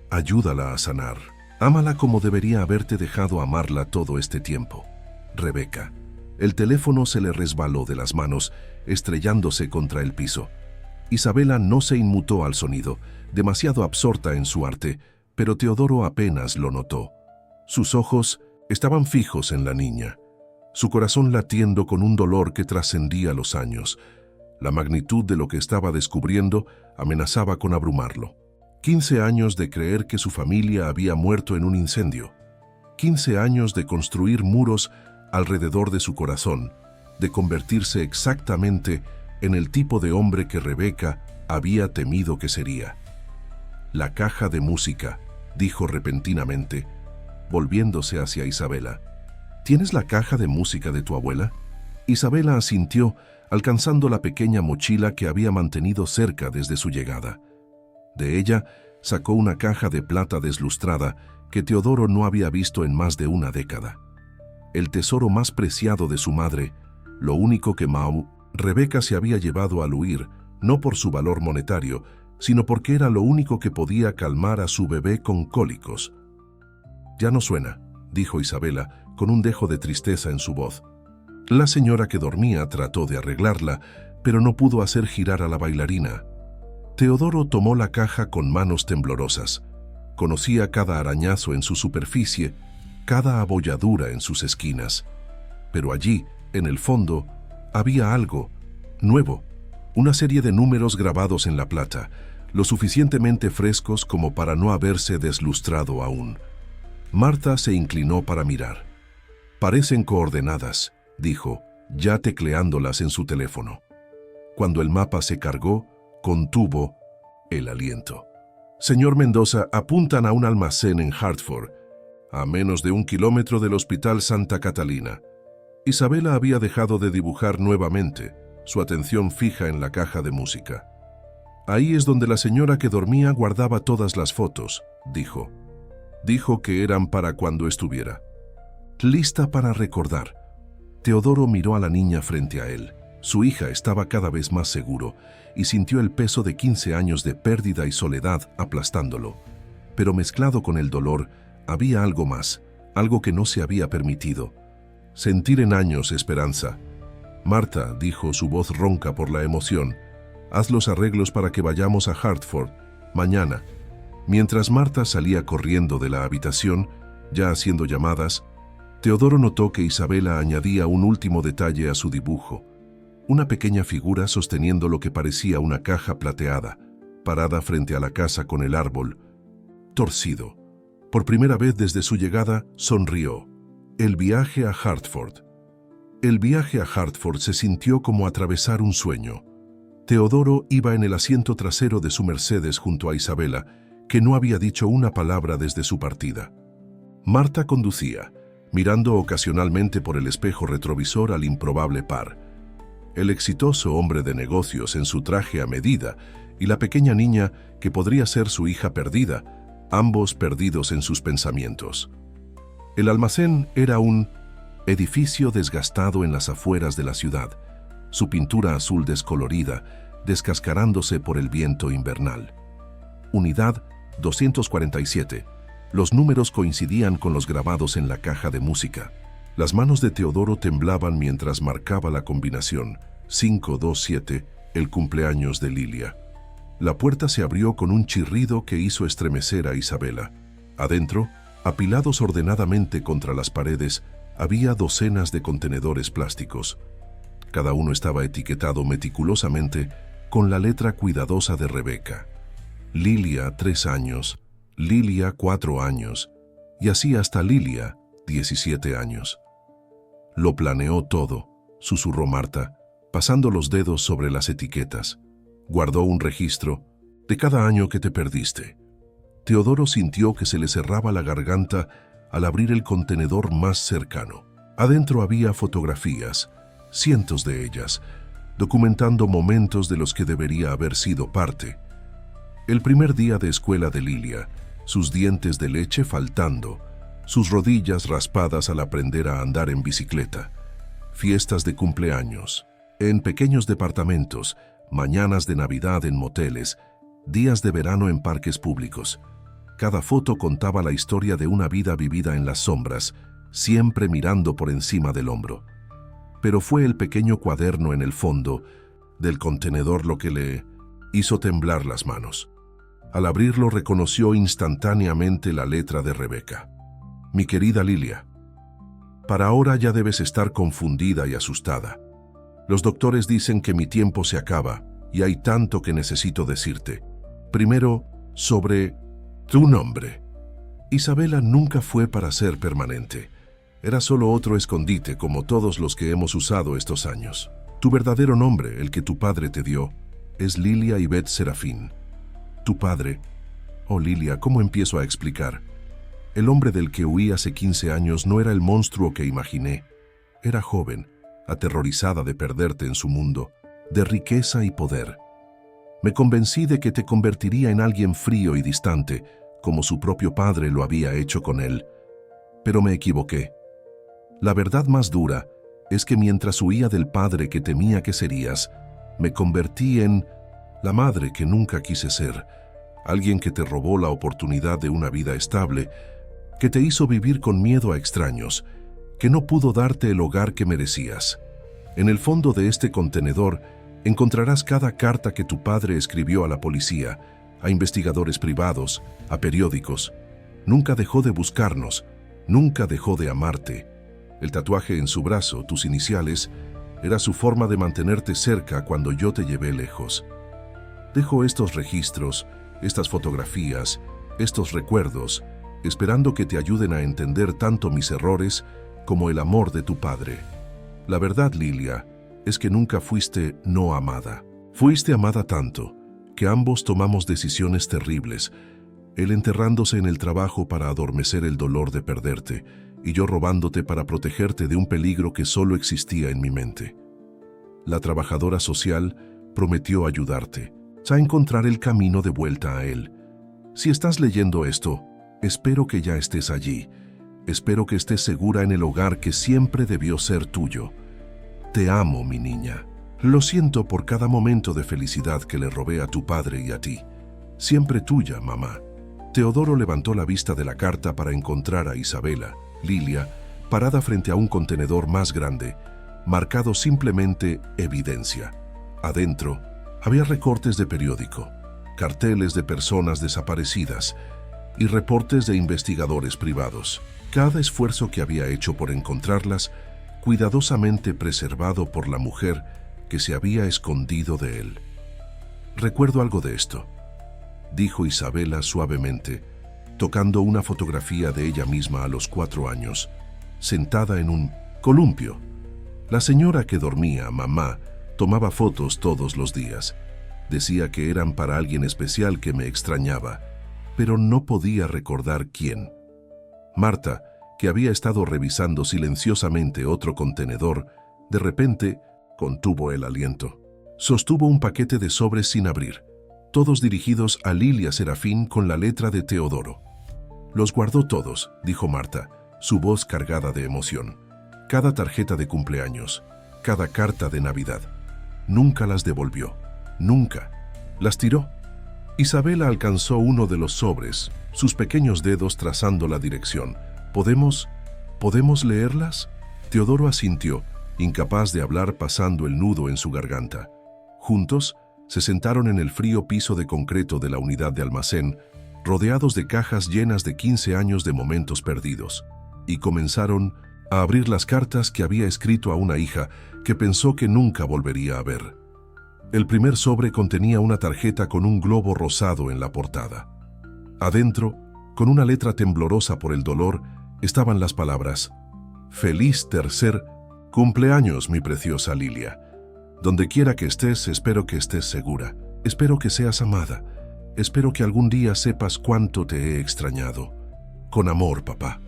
Ayúdala a sanar. Ámala como debería haberte dejado amarla todo este tiempo. Rebeca. El teléfono se le resbaló de las manos, estrellándose contra el piso. Isabela no se inmutó al sonido, demasiado absorta en su arte, pero Teodoro apenas lo notó. Sus ojos estaban fijos en la niña, su corazón latiendo con un dolor que trascendía los años. La magnitud de lo que estaba descubriendo amenazaba con abrumarlo. 15 años de creer que su familia había muerto en un incendio. 15 años de construir muros alrededor de su corazón, de convertirse exactamente en el tipo de hombre que Rebeca había temido que sería. La caja de música, dijo repentinamente, volviéndose hacia Isabela. ¿Tienes la caja de música de tu abuela? Isabela asintió, alcanzando la pequeña mochila que había mantenido cerca desde su llegada. De ella sacó una caja de plata deslustrada que Teodoro no había visto en más de una década. El tesoro más preciado de su madre, lo único que Rebeca se había llevado al huir, no por su valor monetario, sino porque era lo único que podía calmar a su bebé con cólicos. «Ya no suena», dijo Isabela, con un dejo de tristeza en su voz. La señora que dormía trató de arreglarla, pero no pudo hacer girar a la bailarina. Teodoro tomó la caja con manos temblorosas. Conocía cada arañazo en su superficie, cada abolladura en sus esquinas. Pero allí, en el fondo, había algo nuevo, una serie de números grabados en la plata, lo suficientemente frescos como para no haberse deslustrado aún. Marta se inclinó para mirar. «Parecen coordenadas», dijo, ya tecleándolas en su teléfono. Cuando el mapa se cargó, contuvo el aliento. «Señor Mendoza, apuntan a un almacén en Hartford, a menos de 1 kilómetro del Hospital Santa Catalina». Isabela había dejado de dibujar nuevamente, su atención fija en la caja de música. «Ahí es donde la señora que dormía guardaba todas las fotos», dijo. Dijo que eran para cuando estuviera lista para recordar. Teodoro miró a la niña frente a él. Su hija estaba cada vez más seguro y sintió el peso de 15 años de pérdida y soledad aplastándolo. Pero mezclado con el dolor, había algo más, algo que no se había permitido. Sentir en años esperanza. «Marta», dijo su voz ronca por la emoción, «haz los arreglos para que vayamos a Hartford, mañana». Mientras Marta salía corriendo de la habitación, ya haciendo llamadas, Teodoro notó que Isabela añadía un último detalle a su dibujo. Una pequeña figura sosteniendo lo que parecía una caja plateada, parada frente a la casa con el árbol, torcido. Por primera vez desde su llegada, sonrió. El viaje a Hartford. El viaje a Hartford se sintió como atravesar un sueño. Teodoro iba en el asiento trasero de su Mercedes junto a Isabela, que no había dicho una palabra desde su partida. Marta conducía, mirando ocasionalmente por el espejo retrovisor al improbable par. El exitoso hombre de negocios en su traje a medida y la pequeña niña que podría ser su hija perdida, ambos perdidos en sus pensamientos. El almacén era un edificio desgastado en las afueras de la ciudad, su pintura azul descolorida, descascarándose por el viento invernal. Unidad 247. Los números coincidían con los grabados en la caja de música. Las manos de Teodoro temblaban mientras marcaba la combinación 527, el cumpleaños de Lilia. La puerta se abrió con un chirrido que hizo estremecer a Isabela. Adentro, apilados ordenadamente contra las paredes, había docenas de contenedores plásticos. Cada uno estaba etiquetado meticulosamente con la letra cuidadosa de Rebeca. Lilia, 3 años, Lilia, 4 años, y así hasta Lilia, 17 años. «Lo planeó todo», susurró Marta, pasando los dedos sobre las etiquetas. «Guardó un registro de cada año que te perdiste». Teodoro sintió que se le cerraba la garganta al abrir el contenedor más cercano. Adentro había fotografías, cientos de ellas, documentando momentos de los que debería haber sido parte. El primer día de escuela de Lilia, sus dientes de leche faltando, sus rodillas raspadas al aprender a andar en bicicleta, fiestas de cumpleaños, en pequeños departamentos, mañanas de Navidad en moteles, días de verano en parques públicos. Cada foto contaba la historia de una vida vivida en las sombras, siempre mirando por encima del hombro. Pero fue el pequeño cuaderno en el fondo del contenedor lo que le hizo temblar las manos. Al abrirlo reconoció instantáneamente la letra de Rebeca. Mi querida Lilia, para ahora ya debes estar confundida y asustada. Los doctores dicen que mi tiempo se acaba y hay tanto que necesito decirte. Primero, sobre tu nombre. Isabela nunca fue para ser permanente. Era solo otro escondite como todos los que hemos usado estos años. Tu verdadero nombre, el que tu padre te dio, es Lilia Ivette Serafín. Tu padre... Oh, Lilia, ¿cómo empiezo a explicar? El hombre del que huí hace 15 años no era el monstruo que imaginé. Era joven, aterrorizada de perderte en su mundo, de riqueza y poder. Me convencí de que te convertiría en alguien frío y distante, como su propio padre lo había hecho con él. Pero me equivoqué. La verdad más dura es que mientras huía del padre que temía que serías, me convertí en la madre que nunca quise ser, alguien que te robó la oportunidad de una vida estable, que te hizo vivir con miedo a extraños, que no pudo darte el hogar que merecías. En el fondo de este contenedor encontrarás cada carta que tu padre escribió a la policía, a investigadores privados, a periódicos. Nunca dejó de buscarnos, nunca dejó de amarte. El tatuaje en su brazo, tus iniciales, era su forma de mantenerte cerca cuando yo te llevé lejos. Dejo estos registros, estas fotografías, estos recuerdos, esperando que te ayuden a entender tanto mis errores como el amor de tu padre. La verdad, Lilia, es que nunca fuiste no amada. Fuiste amada tanto que ambos tomamos decisiones terribles, él enterrándose en el trabajo para adormecer el dolor de perderte, y yo robándote para protegerte de un peligro que solo existía en mi mente. La trabajadora social prometió ayudarte, a encontrar el camino de vuelta a él. Si estás leyendo esto, espero que ya estés allí. Espero que estés segura en el hogar que siempre debió ser tuyo. Te amo, mi niña. Lo siento por cada momento de felicidad que le robé a tu padre y a ti. Siempre tuya, mamá. Teodoro levantó la vista de la carta para encontrar a Isabela, Lilia, parada frente a un contenedor más grande, marcado simplemente evidencia. Adentro, había recortes de periódico, carteles de personas desaparecidas y reportes de investigadores privados. Cada esfuerzo que había hecho por encontrarlas, cuidadosamente preservado por la mujer que se había escondido de él. Recuerdo algo de esto, dijo Isabela suavemente, tocando una fotografía de ella misma a los 4 años, sentada en un columpio. La señora que dormía, mamá, tomaba fotos todos los días. Decía que eran para alguien especial que me extrañaba, pero no podía recordar quién. Marta, que había estado revisando silenciosamente otro contenedor, de repente contuvo el aliento. Sostuvo un paquete de sobres sin abrir, todos dirigidos a Lilia Serafín con la letra de Teodoro. Los guardó todos, dijo Marta, su voz cargada de emoción. Cada tarjeta de cumpleaños, cada carta de Navidad. Nunca las devolvió, nunca. Las tiró. Isabela alcanzó uno de los sobres, sus pequeños dedos trazando la dirección. ¿Podemos leerlas? Teodoro asintió, incapaz de hablar, pasando el nudo en su garganta. Juntos, se sentaron en el frío piso de concreto de la unidad de almacén, rodeados de cajas llenas de 15 años de momentos perdidos, y comenzaron a abrir las cartas que había escrito a una hija que pensó que nunca volvería a ver. El primer sobre contenía una tarjeta con un globo rosado en la portada. Adentro, con una letra temblorosa por el dolor, estaban las palabras: «Feliz tercer cumpleaños, mi preciosa Lilia. Donde quiera que estés, espero que estés segura. Espero que seas amada. Espero que algún día sepas cuánto te he extrañado. Con amor, papá».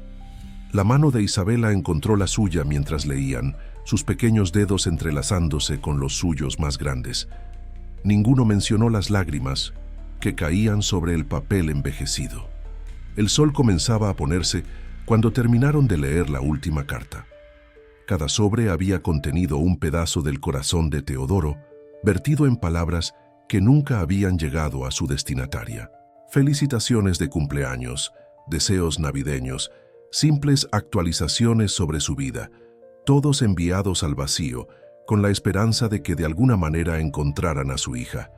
La mano de Isabela encontró la suya mientras leían, sus pequeños dedos entrelazándose con los suyos más grandes. Ninguno mencionó las lágrimas, que caían sobre el papel envejecido. El sol comenzaba a ponerse cuando terminaron de leer la última carta. Cada sobre había contenido un pedazo del corazón de Teodoro, vertido en palabras que nunca habían llegado a su destinataria. Felicitaciones de cumpleaños, deseos navideños, simples actualizaciones sobre su vida, todos enviados al vacío, con la esperanza de que de alguna manera encontraran a su hija.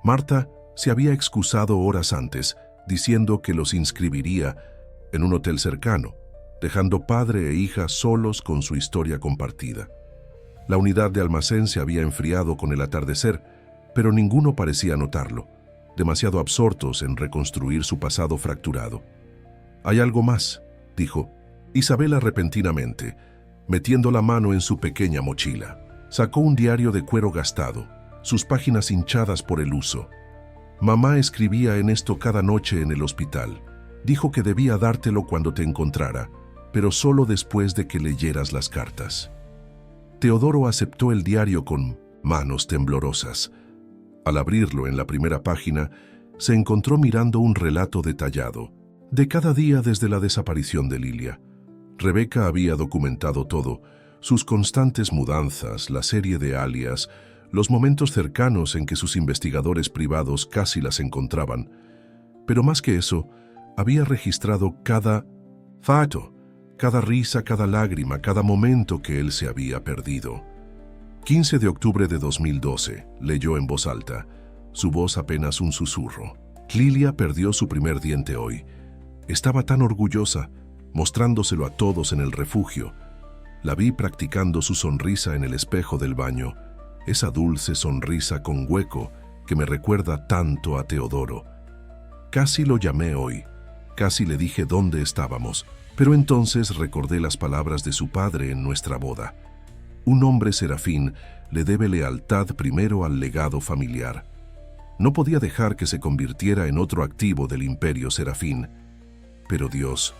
Marta se había excusado horas antes, diciendo que los inscribiría en un hotel cercano, dejando padre e hija solos con su historia compartida. La unidad de almacén se había enfriado con el atardecer, pero ninguno parecía notarlo, demasiado absortos en reconstruir su pasado fracturado. «Hay algo más», dijo Isabela repentinamente, metiendo la mano en su pequeña mochila. Sacó un diario de cuero gastado, sus páginas hinchadas por el uso. «Mamá escribía en esto cada noche en el hospital. Dijo que debía dártelo cuando te encontrara, pero solo después de que leyeras las cartas». Teodoro aceptó el diario con manos temblorosas. Al abrirlo en la primera página, se encontró mirando un relato detallado de cada día desde la desaparición de Lilia. Rebeca había documentado todo, sus constantes mudanzas, la serie de alias, los momentos cercanos en que sus investigadores privados casi las encontraban. Pero más que eso, había registrado cada fato, cada risa, cada lágrima, cada momento que él se había perdido. 15 de octubre de 2012, leyó en voz alta, su voz apenas un susurro. Lilia perdió su primer diente hoy. Estaba tan orgullosa, mostrándoselo a todos en el refugio. La vi practicando su sonrisa en el espejo del baño, esa dulce sonrisa con hueco que me recuerda tanto a Teodoro. Casi lo llamé hoy, casi le dije dónde estábamos, pero entonces recordé las palabras de su padre en nuestra boda. Un hombre serafín le debe lealtad primero al legado familiar. No podía dejar que se convirtiera en otro activo del imperio serafín. Pero Dios,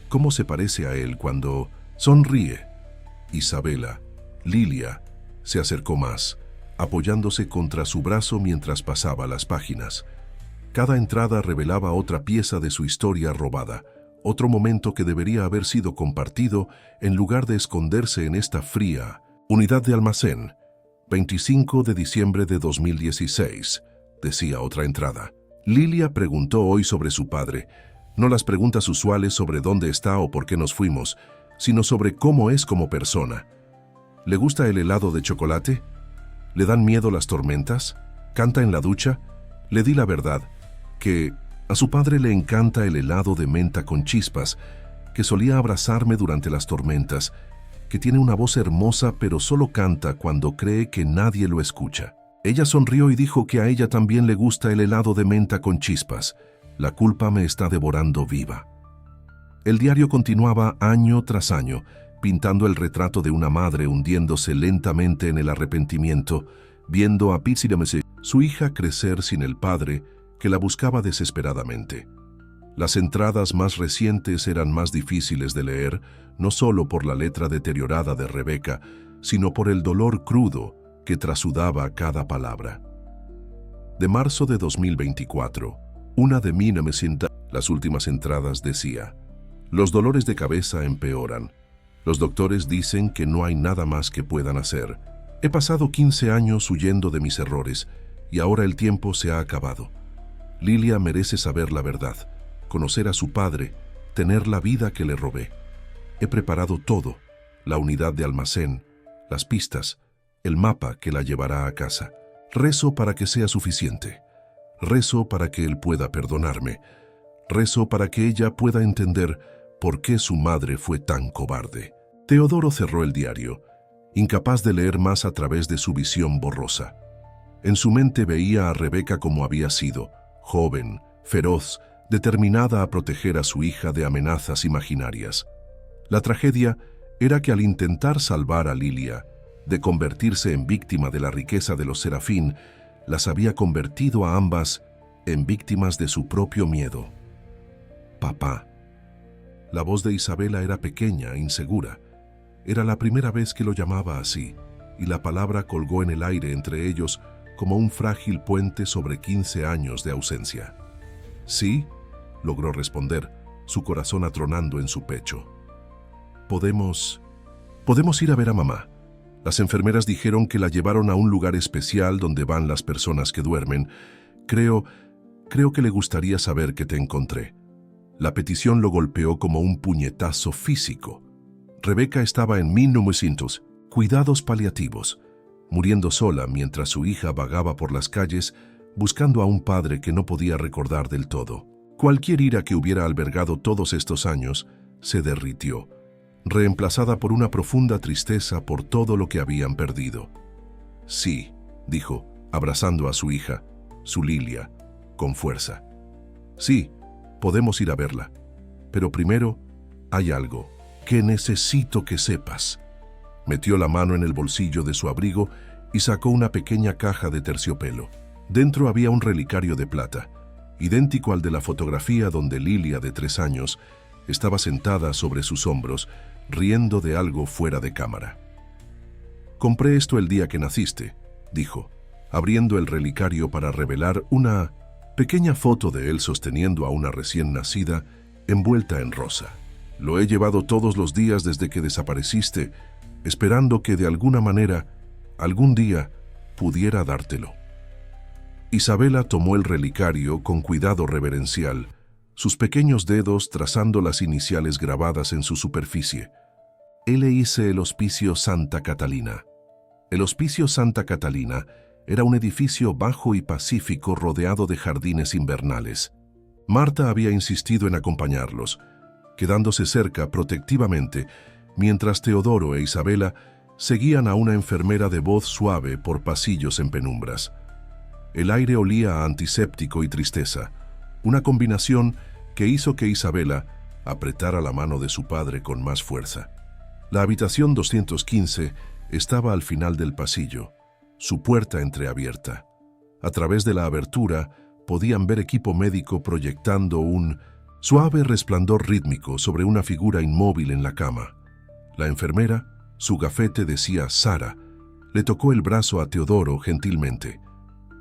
¿cómo se parece a él cuando sonríe? Isabela, Lilia, se acercó más, apoyándose contra su brazo mientras pasaba las páginas. Cada entrada revelaba otra pieza de su historia robada, otro momento que debería haber sido compartido en lugar de esconderse en esta fría unidad de almacén. 25 de diciembre de 2016, decía otra entrada. Lilia preguntó hoy sobre su padre, no las preguntas usuales sobre dónde está o por qué nos fuimos, sino sobre cómo es como persona. ¿Le gusta el helado de chocolate? ¿Le dan miedo las tormentas? ¿Canta en la ducha? Le di la verdad, que a su padre le encanta el helado de menta con chispas, que solía abrazarme durante las tormentas, que tiene una voz hermosa pero solo canta cuando cree que nadie lo escucha. Ella sonrió y dijo que a ella también le gusta el helado de menta con chispas. La culpa me está devorando viva. El diario continuaba año tras año, pintando el retrato de una madre hundiéndose lentamente en el arrepentimiento, viendo a Pizzidomese, su hija, crecer sin el padre, que la buscaba desesperadamente. Las entradas más recientes eran más difíciles de leer, no solo por la letra deteriorada de Rebeca, sino por el dolor crudo que trasudaba cada palabra. De marzo de 2024, una de 1900, las últimas entradas decía: los dolores de cabeza empeoran. Los doctores dicen que no hay nada más que puedan hacer. He pasado 15 años huyendo de mis errores y ahora el tiempo se ha acabado. Lilia merece saber la verdad, conocer a su padre, tener la vida que le robé. He preparado todo, la unidad de almacén, las pistas, el mapa que la llevará a casa. Rezo para que sea suficiente. Rezo para que él pueda perdonarme. Rezo para que ella pueda entender por qué su madre fue tan cobarde. Teodoro cerró el diario, incapaz de leer más a través de su visión borrosa. En su mente veía a Rebeca como había sido, joven, feroz, determinada a proteger a su hija de amenazas imaginarias. La tragedia era que al intentar salvar a Lilia, de convertirse en víctima de la riqueza de los Serafín, las había convertido a ambas en víctimas de su propio miedo. Papá. La voz de Isabela era pequeña, insegura. Era la primera vez que lo llamaba así, y la palabra colgó en el aire entre ellos como un frágil puente sobre 15 años de ausencia. «Sí», logró responder, su corazón atronando en su pecho. Podemos ir a ver a mamá. Las enfermeras dijeron que la llevaron a un lugar especial donde van las personas que duermen. Creo que le gustaría saber que te encontré». La petición lo golpeó como un puñetazo físico. Rebeca estaba en 1900, cuidados paliativos, muriendo sola mientras su hija vagaba por las calles buscando a un padre que no podía recordar del todo. Cualquier ira que hubiera albergado todos estos años se derritió, reemplazada por una profunda tristeza por todo lo que habían perdido. «Sí», dijo, abrazando a su hija, su Lilia, con fuerza. «Sí, podemos ir a verla. Pero primero, hay algo que necesito que sepas». Metió la mano en el bolsillo de su abrigo y sacó una pequeña caja de terciopelo. Dentro había un relicario de plata, idéntico al de la fotografía donde Lilia, de 3 años, estaba sentada sobre sus hombros, riendo de algo fuera de cámara. «Compré esto el día que naciste», dijo, abriendo el relicario para revelar una pequeña foto de él sosteniendo a una recién nacida envuelta en rosa. «Lo he llevado todos los días desde que desapareciste, esperando que de alguna manera, algún día, pudiera dártelo». Isabela tomó el relicario con cuidado reverencial, sus pequeños dedos trazando las iniciales grabadas en su superficie. «LIC el Hospicio Santa Catalina». El Hospicio Santa Catalina era un edificio bajo y pacífico rodeado de jardines invernales. Marta había insistido en acompañarlos, quedándose cerca protectivamente, mientras Teodoro e Isabela seguían a una enfermera de voz suave por pasillos en penumbras. El aire olía a antiséptico y tristeza, una combinación que hizo que Isabela apretara la mano de su padre con más fuerza. La habitación 215 estaba al final del pasillo, su puerta entreabierta. A través de la abertura podían ver equipo médico proyectando un suave resplandor rítmico sobre una figura inmóvil en la cama. La enfermera, su gafete decía Sara, le tocó el brazo a Teodoro gentilmente.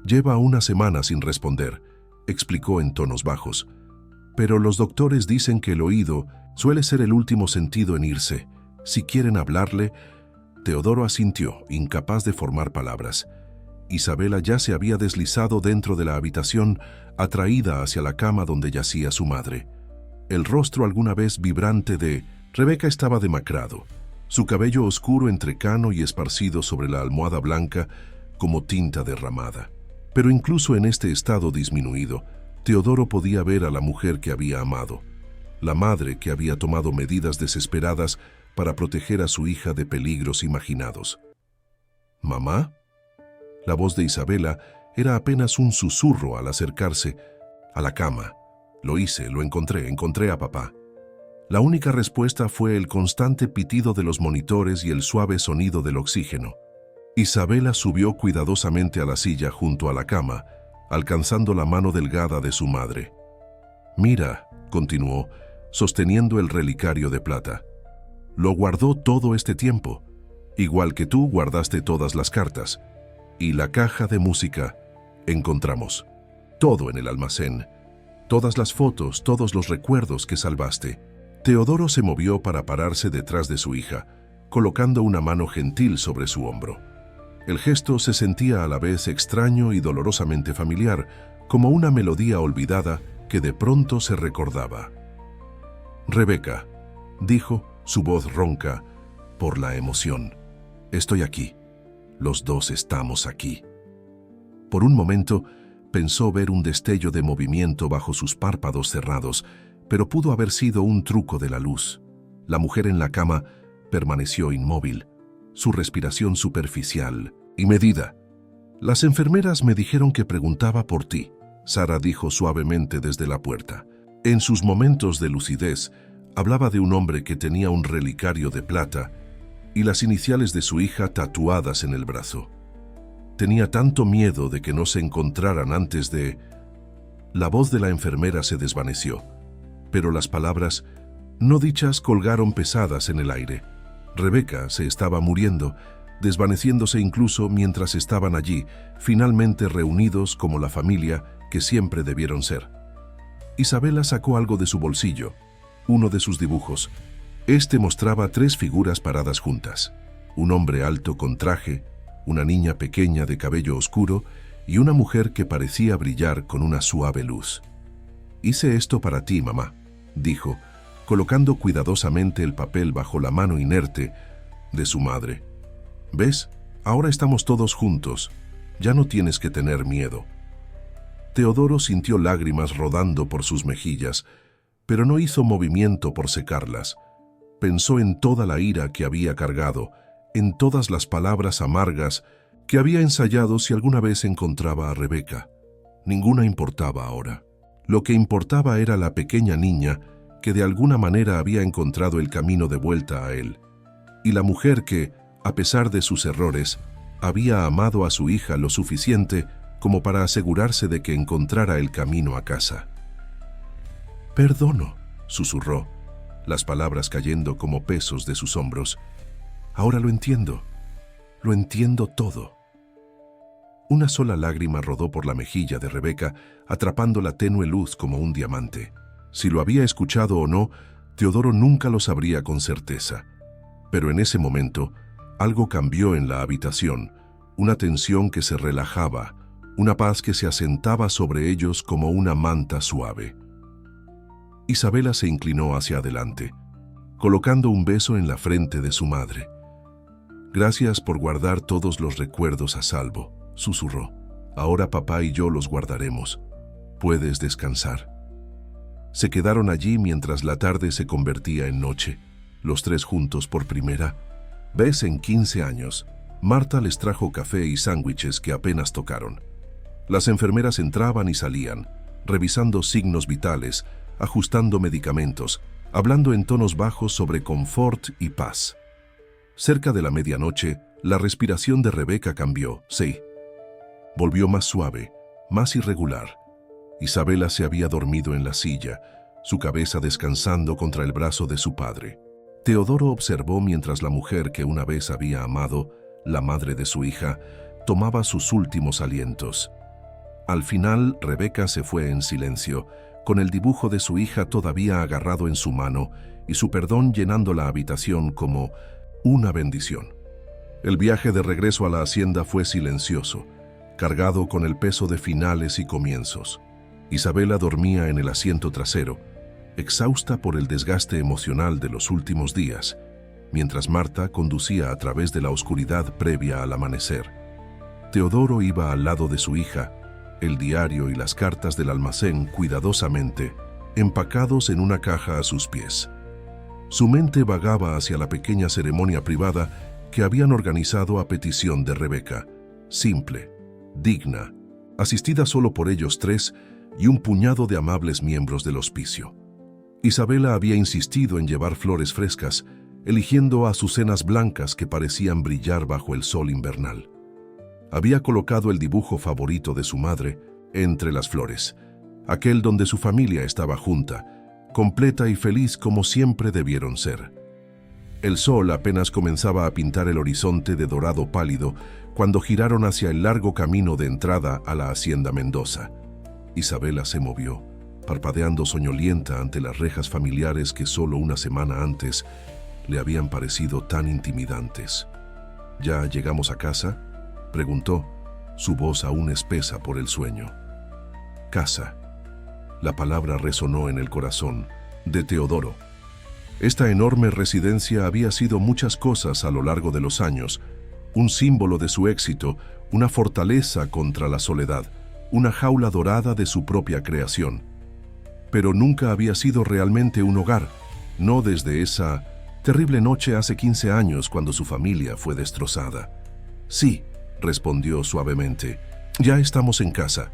«Lleva una semana sin responder», explicó en tonos bajos. «Pero los doctores dicen que el oído suele ser el último sentido en irse. Si quieren hablarle». Teodoro asintió, incapaz de formar palabras. Isabela ya se había deslizado dentro de la habitación, atraída hacia la cama donde yacía su madre. El rostro alguna vez vibrante de Rebeca estaba demacrado, su cabello oscuro entrecano y esparcido sobre la almohada blanca como tinta derramada. Pero incluso en este estado disminuido, Teodoro podía ver a la mujer que había amado, la madre que había tomado medidas desesperadas para proteger a su hija de peligros imaginados. «¿Mamá?». La voz de Isabela era apenas un susurro al acercarse a la cama. «Lo hice, lo encontré a papá». La única respuesta fue el constante pitido de los monitores y el suave sonido del oxígeno. Isabela subió cuidadosamente a la silla junto a la cama, alcanzando la mano delgada de su madre. «Mira», continuó, sosteniendo el relicario de plata. «Lo guardó todo este tiempo, igual que tú guardaste todas las cartas. Y la caja de música, encontramos todo en el almacén, todas las fotos, todos los recuerdos que salvaste». Teodoro se movió para pararse detrás de su hija, colocando una mano gentil sobre su hombro. El gesto se sentía a la vez extraño y dolorosamente familiar, como una melodía olvidada que de pronto se recordaba. «Rebeca», dijo, su voz ronca por la emoción. «Estoy aquí. Los dos estamos aquí». Por un momento pensó ver un destello de movimiento bajo sus párpados cerrados, pero pudo haber sido un truco de la luz. La mujer en la cama permaneció inmóvil, su respiración superficial y medida. «Las enfermeras me dijeron que preguntaba por ti», Sara dijo suavemente desde la puerta. En sus momentos de lucidez, hablaba de un hombre que tenía un relicario de plata y las iniciales de su hija tatuadas en el brazo. Tenía tanto miedo de que no se encontraran antes de... La voz de la enfermera se desvaneció, pero las palabras no dichas colgaron pesadas en el aire. Rebeca se estaba muriendo, desvaneciéndose incluso mientras estaban allí, finalmente reunidos como la familia que siempre debieron ser. Isabela sacó algo de su bolsillo, uno de sus dibujos. Este mostraba 3 figuras paradas juntas: un hombre alto con traje, una niña pequeña de cabello oscuro y una mujer que parecía brillar con una suave luz. «Hice esto para ti, mamá», dijo, colocando cuidadosamente el papel bajo la mano inerte de su madre. «¿Ves? Ahora estamos todos juntos. Ya no tienes que tener miedo». Teodoro sintió lágrimas rodando por sus mejillas, pero no hizo movimiento por secarlas. Pensó en toda la ira que había cargado, en todas las palabras amargas que había ensayado si alguna vez encontraba a Rebeca. Ninguna importaba ahora. Lo que importaba era la pequeña niña que de alguna manera había encontrado el camino de vuelta a él, y la mujer que, a pesar de sus errores, había amado a su hija lo suficiente como para asegurarse de que encontrara el camino a casa. «Perdono», susurró, las palabras cayendo como pesos de sus hombros. «Ahora lo entiendo todo». Una sola lágrima rodó por la mejilla de Rebeca, atrapando la tenue luz como un diamante. Si lo había escuchado o no, Teodoro nunca lo sabría con certeza. Pero en ese momento, algo cambió en la habitación, una tensión que se relajaba, una paz que se asentaba sobre ellos como una manta suave. Isabela se inclinó hacia adelante, colocando un beso en la frente de su madre. «Gracias por guardar todos los recuerdos a salvo», susurró. «Ahora papá y yo los guardaremos. Puedes descansar». Se quedaron allí mientras la tarde se convertía en noche, los 3 juntos por primera vez en 15 años. Marta les trajo café y sándwiches que apenas tocaron. Las enfermeras entraban y salían, revisando signos vitales, ajustando medicamentos, hablando en tonos bajos sobre confort y paz. Cerca de la medianoche, la respiración de Rebeca cambió, sí. Volvió más suave, más irregular. Isabela se había dormido en la silla, su cabeza descansando contra el brazo de su padre. Teodoro observó mientras la mujer que una vez había amado, la madre de su hija, tomaba sus últimos alientos. Al final, Rebeca se fue en silencio, con el dibujo de su hija todavía agarrado en su mano y su perdón llenando la habitación como una bendición. El viaje de regreso a la hacienda fue silencioso, cargado con el peso de finales y comienzos. Isabela dormía en el asiento trasero, exhausta por el desgaste emocional de los últimos días, mientras Marta conducía a través de la oscuridad previa al amanecer. Teodoro iba al lado de su hija, el diario y las cartas del almacén cuidadosamente, empacados en una caja a sus pies. Su mente vagaba hacia la pequeña ceremonia privada que habían organizado a petición de Rebeca, simple, digna, asistida solo por ellos 3 y un puñado de amables miembros del hospicio. Isabela había insistido en llevar flores frescas, eligiendo azucenas blancas que parecían brillar bajo el sol invernal. Había colocado el dibujo favorito de su madre entre las flores, aquel donde su familia estaba junta, completa y feliz como siempre debieron ser. El sol apenas comenzaba a pintar el horizonte de dorado pálido cuando giraron hacia el largo camino de entrada a la hacienda Mendoza. Isabela se movió, parpadeando soñolienta ante las rejas familiares que solo una semana antes le habían parecido tan intimidantes. «¿Ya llegamos a casa?», preguntó, su voz aún espesa por el sueño. «Casa». La palabra resonó en el corazón de Teodoro. Esta enorme residencia había sido muchas cosas a lo largo de los años, un símbolo de su éxito, una fortaleza contra la soledad, una jaula dorada de su propia creación. Pero nunca había sido realmente un hogar, no desde esa terrible noche hace 15 años cuando su familia fue destrozada. «Sí», respondió suavemente, «ya estamos en casa».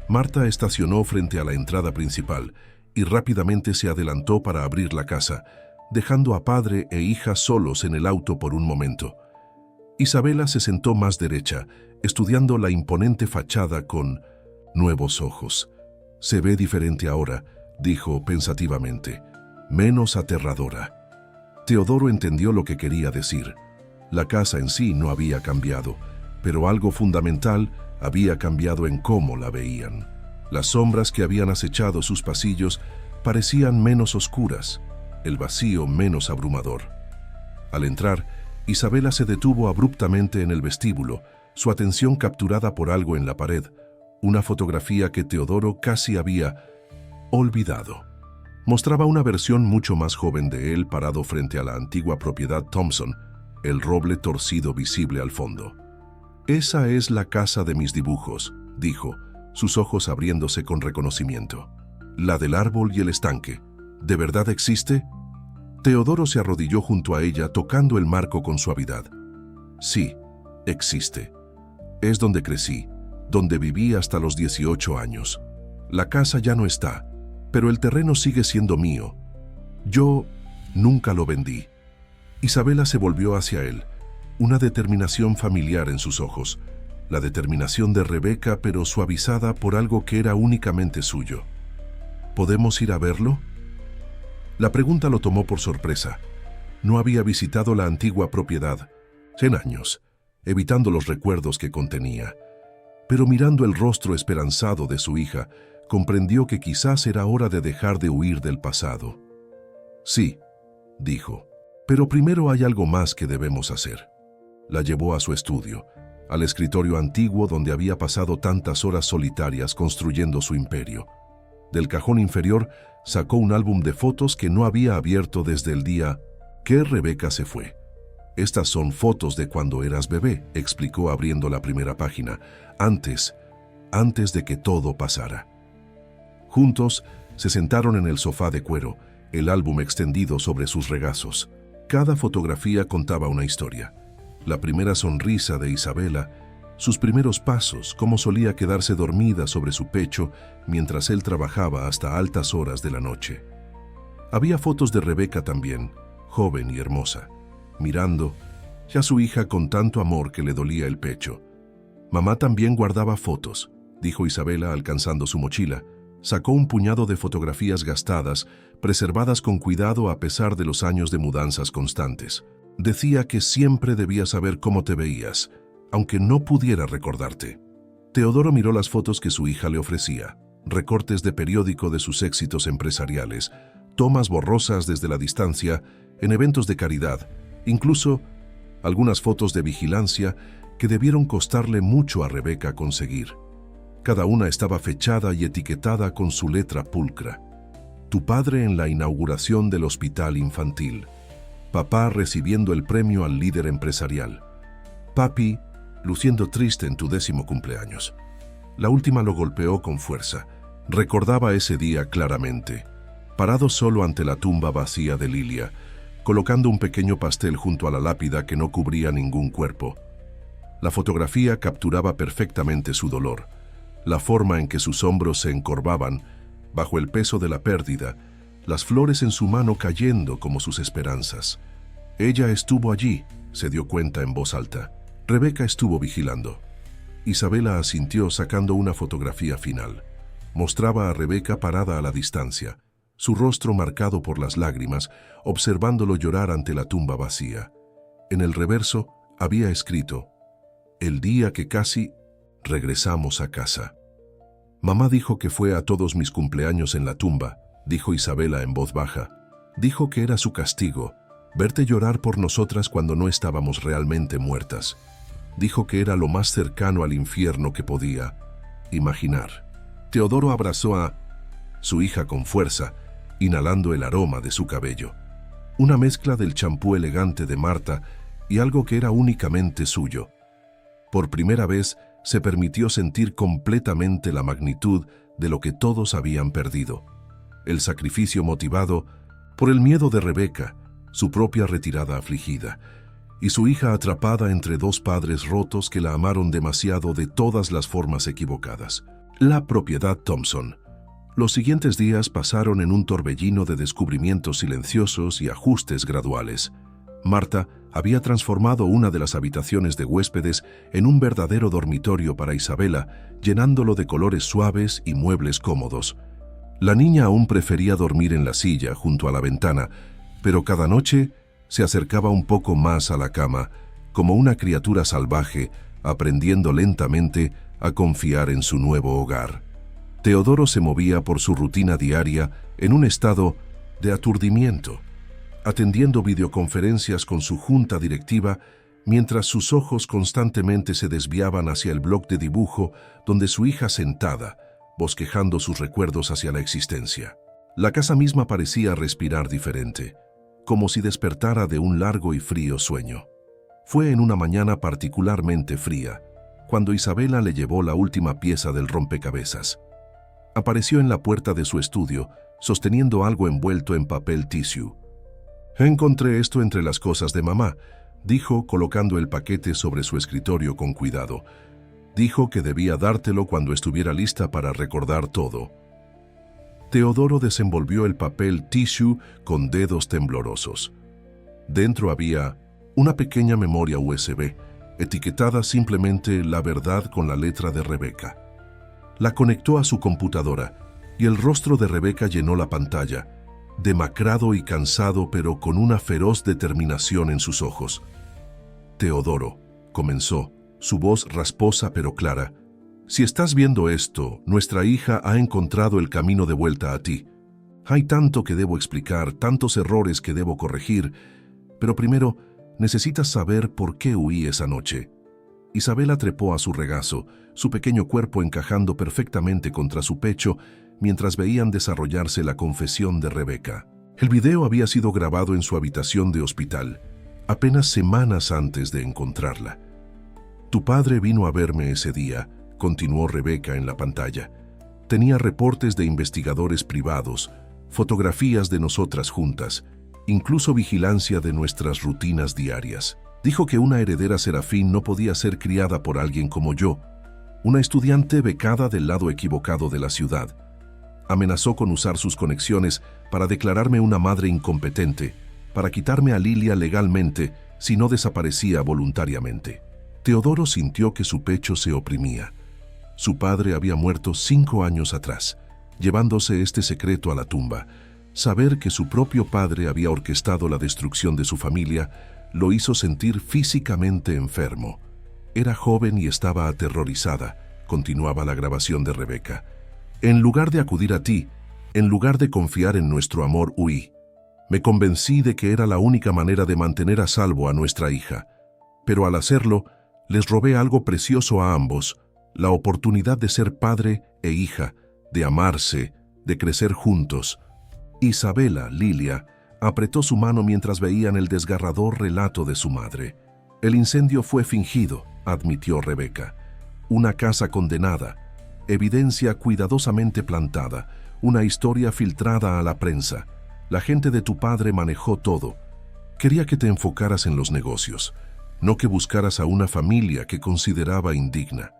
Marta estacionó frente a la entrada principal y rápidamente se adelantó para abrir la casa, dejando a padre e hija solos en el auto por un momento. Isabela se sentó más derecha, estudiando la imponente fachada con nuevos ojos. «Se ve diferente ahora», dijo pensativamente, «menos aterradora». Teodoro entendió lo que quería decir. La casa en sí no había cambiado, pero algo fundamental había cambiado en cómo la veían. Las sombras que habían acechado sus pasillos parecían menos oscuras, el vacío menos abrumador. Al entrar, Isabela se detuvo abruptamente en el vestíbulo, su atención capturada por algo en la pared, una fotografía que Teodoro casi había olvidado. Mostraba una versión mucho más joven de él parado frente a la antigua propiedad Thompson, el roble torcido visible al fondo. «Esa es la casa de mis dibujos», dijo, sus ojos abriéndose con reconocimiento. «La del árbol y el estanque. ¿De verdad existe?» Teodoro se arrodilló junto a ella, tocando el marco con suavidad. «Sí, existe. Es donde crecí, donde viví hasta los 18 años. La casa ya no está, pero el terreno sigue siendo mío. Yo nunca lo vendí». Isabela se volvió hacia él, una determinación familiar en sus ojos, la determinación de Rebeca, pero suavizada por algo que era únicamente suyo. «¿Podemos ir a verlo?» La pregunta lo tomó por sorpresa. No había visitado la antigua propiedad en años, evitando los recuerdos que contenía. Pero mirando el rostro esperanzado de su hija, comprendió que quizás era hora de dejar de huir del pasado. «Sí», dijo, «pero primero hay algo más que debemos hacer». La llevó a su estudio, al escritorio antiguo donde había pasado tantas horas solitarias construyendo su imperio. Del cajón inferior sacó un álbum de fotos que no había abierto desde el día que Rebeca se fue. «Estas son fotos de cuando eras bebé», explicó abriendo la primera página, antes de que todo pasara. Juntos se sentaron en el sofá de cuero, el álbum extendido sobre sus regazos. Cada fotografía contaba una historia. La primera sonrisa de Isabela, sus primeros pasos, cómo solía quedarse dormida sobre su pecho mientras él trabajaba hasta altas horas de la noche. Había fotos de Rebeca también, joven y hermosa, mirando a su hija con tanto amor que le dolía el pecho. «Mamá también guardaba fotos», dijo Isabela alcanzando su mochila. Sacó un puñado de fotografías gastadas, preservadas con cuidado a pesar de los años de mudanzas constantes. «Decía que siempre debía saber cómo te veías, aunque no pudiera recordarte». Teodoro miró las fotos que su hija le ofrecía, recortes de periódico de sus éxitos empresariales, tomas borrosas desde la distancia, en eventos de caridad, incluso algunas fotos de vigilancia que debieron costarle mucho a Rebeca conseguir. Cada una estaba fechada y etiquetada con su letra pulcra. «Tu padre en la inauguración del hospital infantil. Papá recibiendo el premio al líder empresarial. Papi luciendo triste en tu 10º cumpleaños». La última lo golpeó con fuerza. Recordaba ese día claramente, parado solo ante la tumba vacía de Lilia, colocando un pequeño pastel junto a la lápida que no cubría ningún cuerpo. La fotografía capturaba perfectamente su dolor, la forma en que sus hombros se encorvaban bajo el peso de la pérdida, las flores en su mano cayendo como sus esperanzas. Ella estuvo allí, se dio cuenta en voz alta. Rebeca estuvo vigilando. Isabela asintió sacando una fotografía final. Mostraba a Rebeca parada a la distancia, su rostro marcado por las lágrimas, observándolo llorar ante la tumba vacía. En el reverso había escrito: «El día que casi regresamos a casa». «Mamá dijo que fue a todos mis cumpleaños en la tumba», dijo Isabela en voz baja. «Dijo que era su castigo, verte llorar por nosotras cuando no estábamos realmente muertas. Dijo que era lo más cercano al infierno que podía imaginar». Teodoro abrazó a su hija con fuerza, inhalando el aroma de su cabello. Una mezcla del champú elegante de Marta y algo que era únicamente suyo. Por primera vez se permitió sentir completamente la magnitud de lo que todos habían perdido. El sacrificio motivado por el miedo de Rebeca, su propia retirada afligida, y su hija atrapada entre dos padres rotos que la amaron demasiado de todas las formas equivocadas. La propiedad Thompson. Los siguientes días pasaron en un torbellino de descubrimientos silenciosos y ajustes graduales. Marta había transformado una de las habitaciones de huéspedes en un verdadero dormitorio para Isabela, llenándolo de colores suaves y muebles cómodos. La niña aún prefería dormir en la silla junto a la ventana, pero cada noche se acercaba un poco más a la cama, como una criatura salvaje, aprendiendo lentamente a confiar en su nuevo hogar. Teodoro se movía por su rutina diaria en un estado de aturdimiento, atendiendo videoconferencias con su junta directiva mientras sus ojos constantemente se desviaban hacia el bloc de dibujo donde su hija sentada, bosquejando sus recuerdos hacia la existencia. La casa misma parecía respirar diferente, como si despertara de un largo y frío sueño. Fue en una mañana particularmente fría, cuando Isabela le llevó la última pieza del rompecabezas. Apareció en la puerta de su estudio, sosteniendo algo envuelto en papel tissue. «Encontré esto entre las cosas de mamá», dijo, colocando el paquete sobre su escritorio con cuidado. «Dijo que debía dártelo cuando estuviera lista para recordar todo». Teodoro desenvolvió el papel tissue con dedos temblorosos. Dentro había una pequeña memoria USB, etiquetada simplemente «La verdad» con la letra de Rebeca. La conectó a su computadora y el rostro de Rebeca llenó la pantalla, demacrado y cansado, pero con una feroz determinación en sus ojos. «Teodoro», comenzó, su voz rasposa pero clara, «si estás viendo esto, nuestra hija ha encontrado el camino de vuelta a ti. Hay tanto que debo explicar, tantos errores que debo corregir, pero primero necesitas saber por qué huí esa noche». Isabela trepó a su regazo, su pequeño cuerpo encajando perfectamente contra su pecho mientras veían desarrollarse la confesión de Rebeca. El video había sido grabado en su habitación de hospital, apenas semanas antes de encontrarla. «Tu padre vino a verme ese día», continuó Rebeca en la pantalla. «Tenía reportes de investigadores privados, fotografías de nosotras juntas, incluso vigilancia de nuestras rutinas diarias. Dijo que una heredera Serafín no podía ser criada por alguien como yo, una estudiante becada del lado equivocado de la ciudad. Amenazó con usar sus conexiones para declararme una madre incompetente, para quitarme a Lilia legalmente si no desaparecía voluntariamente». Teodoro sintió que su pecho se oprimía. Su padre había muerto 5 años atrás, llevándose este secreto a la tumba. Saber que su propio padre había orquestado la destrucción de su familia lo hizo sentir físicamente enfermo. Era joven y estaba aterrorizada, continuaba la grabación de Rebeca. «En lugar de acudir a ti, en lugar de confiar en nuestro amor, huí. Me convencí de que era la única manera de mantener a salvo a nuestra hija. Pero al hacerlo, les robé algo precioso a ambos, la oportunidad de ser padre e hija, de amarse, de crecer juntos». Isabela, Lilia, apretó su mano mientras veían el desgarrador relato de su madre. «El incendio fue fingido», admitió Rebeca. «Una casa condenada, evidencia cuidadosamente plantada, una historia filtrada a la prensa. La gente de tu padre manejó todo. Quería que te enfocaras en los negocios, no que buscaras a una familia que consideraba indigna.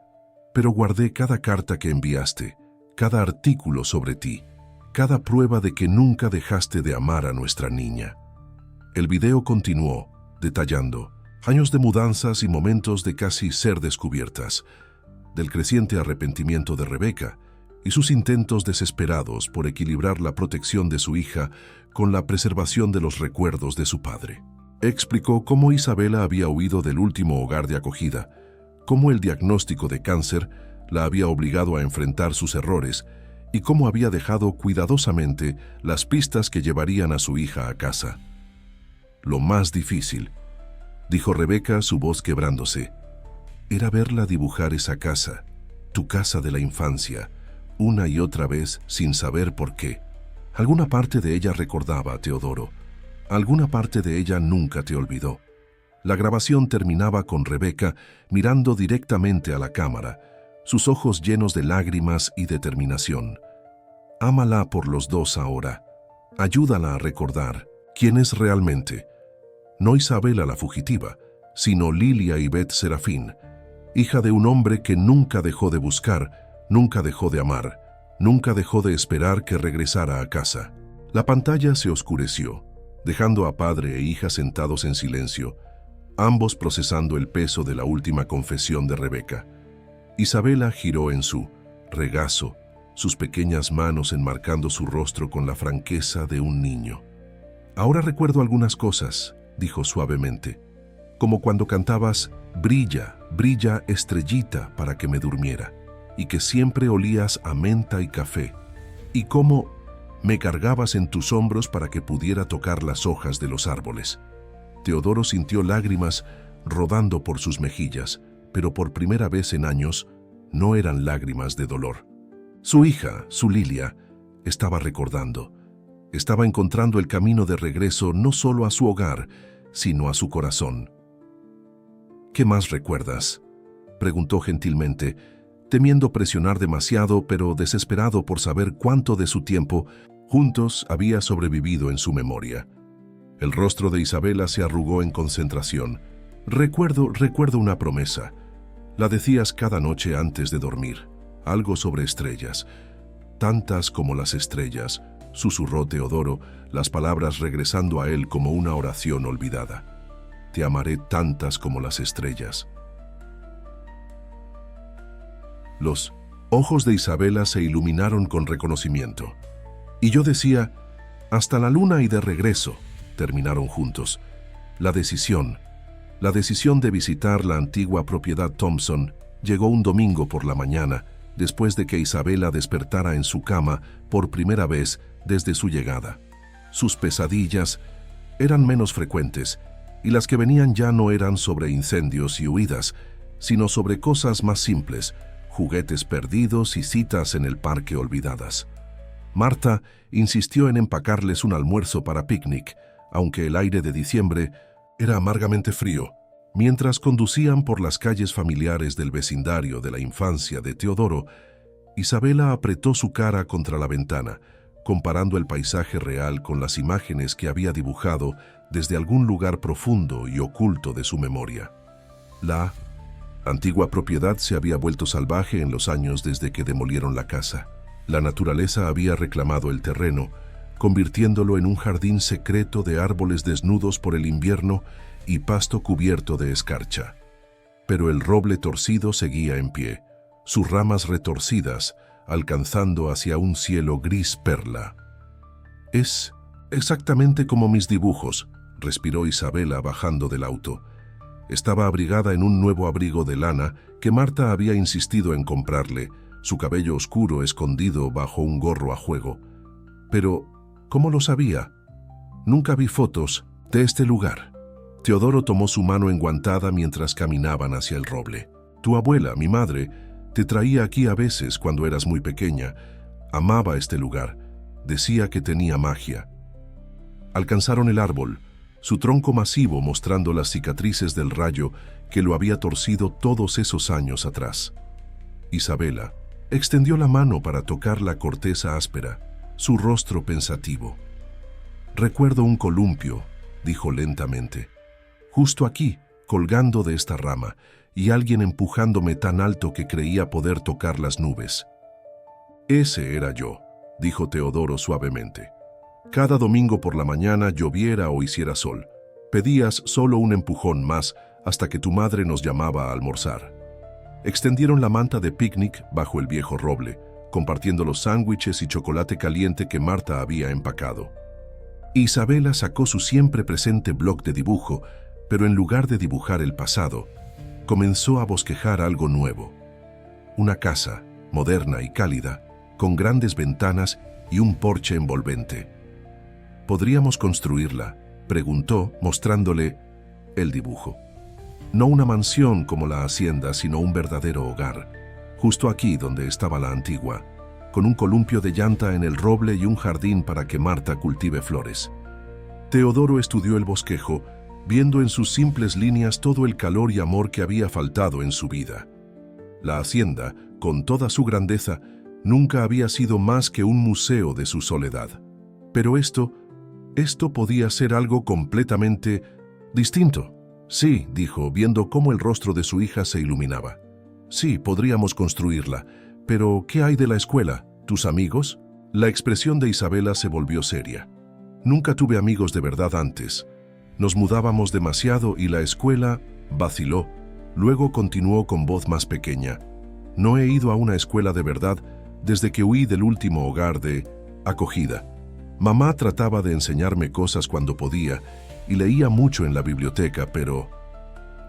Pero guardé cada carta que enviaste, cada artículo sobre ti, cada prueba de que nunca dejaste de amar a nuestra niña». El video continuó, detallando años de mudanzas y momentos de casi ser descubiertas, del creciente arrepentimiento de Rebeca y sus intentos desesperados por equilibrar la protección de su hija con la preservación de los recuerdos de su padre. Explicó cómo Isabela había huido del último hogar de acogida, cómo el diagnóstico de cáncer la había obligado a enfrentar sus errores y cómo había dejado cuidadosamente las pistas que llevarían a su hija a casa. «Lo más difícil», dijo Rebeca, su voz quebrándose, «era verla dibujar esa casa, tu casa de la infancia, una y otra vez sin saber por qué. Alguna parte de ella recordaba a Teodoro, alguna parte de ella nunca te olvidó». La grabación terminaba con Rebeca mirando directamente a la cámara, sus ojos llenos de lágrimas y determinación. «Ámala por los dos ahora. Ayúdala a recordar quién es realmente. No Isabela la fugitiva, sino Lilia Ivette Serafín, hija de un hombre que nunca dejó de buscar, nunca dejó de amar, nunca dejó de esperar que regresara a casa». La pantalla se oscureció, dejando a padre e hija sentados en silencio, ambos procesando el peso de la última confesión de Rebeca. Isabela giró en su regazo, sus pequeñas manos enmarcando su rostro con la franqueza de un niño. «Ahora recuerdo algunas cosas», dijo suavemente, como cuando cantabas «Brilla, brilla, estrellita» para que me durmiera, y que siempre olías a menta y café, y cómo me cargabas en tus hombros para que pudiera tocar las hojas de los árboles. Teodoro sintió lágrimas rodando por sus mejillas, pero por primera vez en años no eran lágrimas de dolor. Su hija, su Lilia, estaba recordando. Estaba encontrando el camino de regreso no solo a su hogar, sino a su corazón. «¿Qué más recuerdas?», preguntó gentilmente, temiendo presionar demasiado, pero desesperado por saber cuánto de su tiempo juntos había sobrevivido en su memoria. El rostro de Isabela se arrugó en concentración. Recuerdo una promesa. La decías cada noche antes de dormir. Algo sobre estrellas. Tantas como las estrellas», susurró Teodoro, las palabras regresando a él como una oración olvidada. «Te amaré tantas como las estrellas». Los ojos de Isabela se iluminaron con reconocimiento. Y yo decía, «Hasta la luna y de regreso». Terminaron juntos. La decisión de visitar la antigua propiedad Thompson llegó un domingo por la mañana, después de que Isabela despertara en su cama por primera vez desde su llegada. Sus pesadillas eran menos frecuentes, y las que venían ya no eran sobre incendios y huidas, sino sobre cosas más simples, juguetes perdidos y citas en el parque olvidadas. Marta insistió en empacarles un almuerzo para picnic, aunque el aire de diciembre era amargamente frío. Mientras conducían por las calles familiares del vecindario de la infancia de Teodoro, Isabela apretó su cara contra la ventana, comparando el paisaje real con las imágenes que había dibujado desde algún lugar profundo y oculto de su memoria. La antigua propiedad se había vuelto salvaje en los años desde que demolieron la casa. La naturaleza había reclamado el terreno, convirtiéndolo en un jardín secreto de árboles desnudos por el invierno y pasto cubierto de escarcha. Pero el roble torcido seguía en pie, sus ramas retorcidas, alcanzando hacia un cielo gris perla. «Es exactamente como mis dibujos», respiró Isabela bajando del auto. Estaba abrigada en un nuevo abrigo de lana que Marta había insistido en comprarle, su cabello oscuro escondido bajo un gorro a juego. Pero ¿cómo lo sabía? «Nunca vi fotos de este lugar». Teodoro tomó su mano enguantada mientras caminaban hacia el roble. «Tu abuela, mi madre, te traía aquí a veces cuando eras muy pequeña. Amaba este lugar. Decía que tenía magia». Alcanzaron el árbol, su tronco masivo mostrando las cicatrices del rayo que lo había torcido todos esos años atrás. Isabela extendió la mano para tocar la corteza áspera, su rostro pensativo. «Recuerdo un columpio», dijo lentamente, «justo aquí, colgando de esta rama, y alguien empujándome tan alto que creía poder tocar las nubes». «Ese era yo», dijo Teodoro suavemente. «Cada domingo por la mañana, lloviera o hiciera sol, pedías solo un empujón más hasta que tu madre nos llamaba a almorzar». Extendieron la manta de picnic bajo el viejo roble, compartiendo los sándwiches y chocolate caliente que Marta había empacado. Isabela sacó su siempre presente bloc de dibujo, pero en lugar de dibujar el pasado, comenzó a bosquejar algo nuevo. Una casa, moderna y cálida, con grandes ventanas y un porche envolvente. «¿Podríamos construirla?», preguntó, mostrándole el dibujo. «No una mansión como la hacienda, sino un verdadero hogar, justo aquí donde estaba la antigua, con un columpio de llanta en el roble y un jardín para que Marta cultive flores». Teodoro estudió el bosquejo, viendo en sus simples líneas todo el calor y amor que había faltado en su vida. La hacienda, con toda su grandeza, nunca había sido más que un museo de su soledad. Pero esto podía ser algo completamente distinto. «Sí», dijo, viendo cómo el rostro de su hija se iluminaba. «Sí, podríamos construirla. Pero, ¿qué hay de la escuela? ¿Tus amigos?» La expresión de Isabela se volvió seria. «Nunca tuve amigos de verdad antes. Nos mudábamos demasiado y la escuela vaciló». Luego continuó con voz más pequeña. «No he ido a una escuela de verdad desde que huí del último hogar de acogida. Mamá trataba de enseñarme cosas cuando podía y leía mucho en la biblioteca, pero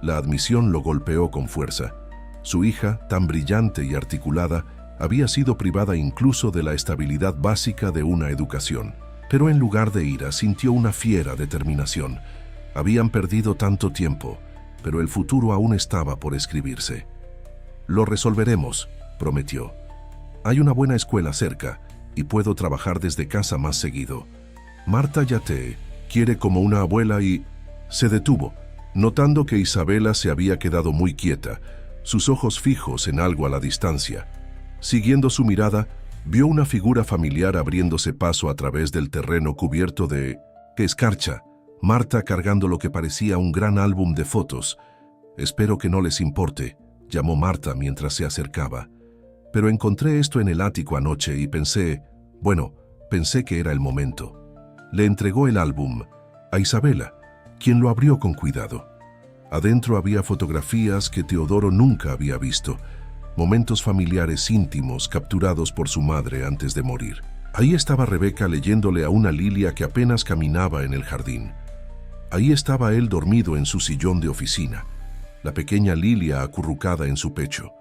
La admisión lo golpeó con fuerza. Su hija, tan brillante y articulada, había sido privada incluso de la estabilidad básica de una educación. Pero en lugar de ira, sintió una fiera determinación. Habían perdido tanto tiempo, pero el futuro aún estaba por escribirse. «Lo resolveremos», prometió. «Hay una buena escuela cerca y puedo trabajar desde casa más seguido. Marta ya te quiere como una abuela» y se detuvo, notando que Isabela se había quedado muy quieta, sus ojos fijos en algo a la distancia. Siguiendo su mirada, vio una figura familiar abriéndose paso a través del terreno cubierto de escarcha, Marta cargando lo que parecía un gran álbum de fotos. «Espero que no les importe», llamó Marta mientras se acercaba. «Pero encontré esto en el ático anoche y pensé que era el momento». Le entregó el álbum a Isabela, quien lo abrió con cuidado. Adentro había fotografías que Teodoro nunca había visto, momentos familiares íntimos capturados por su madre antes de morir. Ahí estaba Rebeca leyéndole a una Lilia que apenas caminaba en el jardín. Ahí estaba él dormido en su sillón de oficina, la pequeña Lilia acurrucada en su pecho.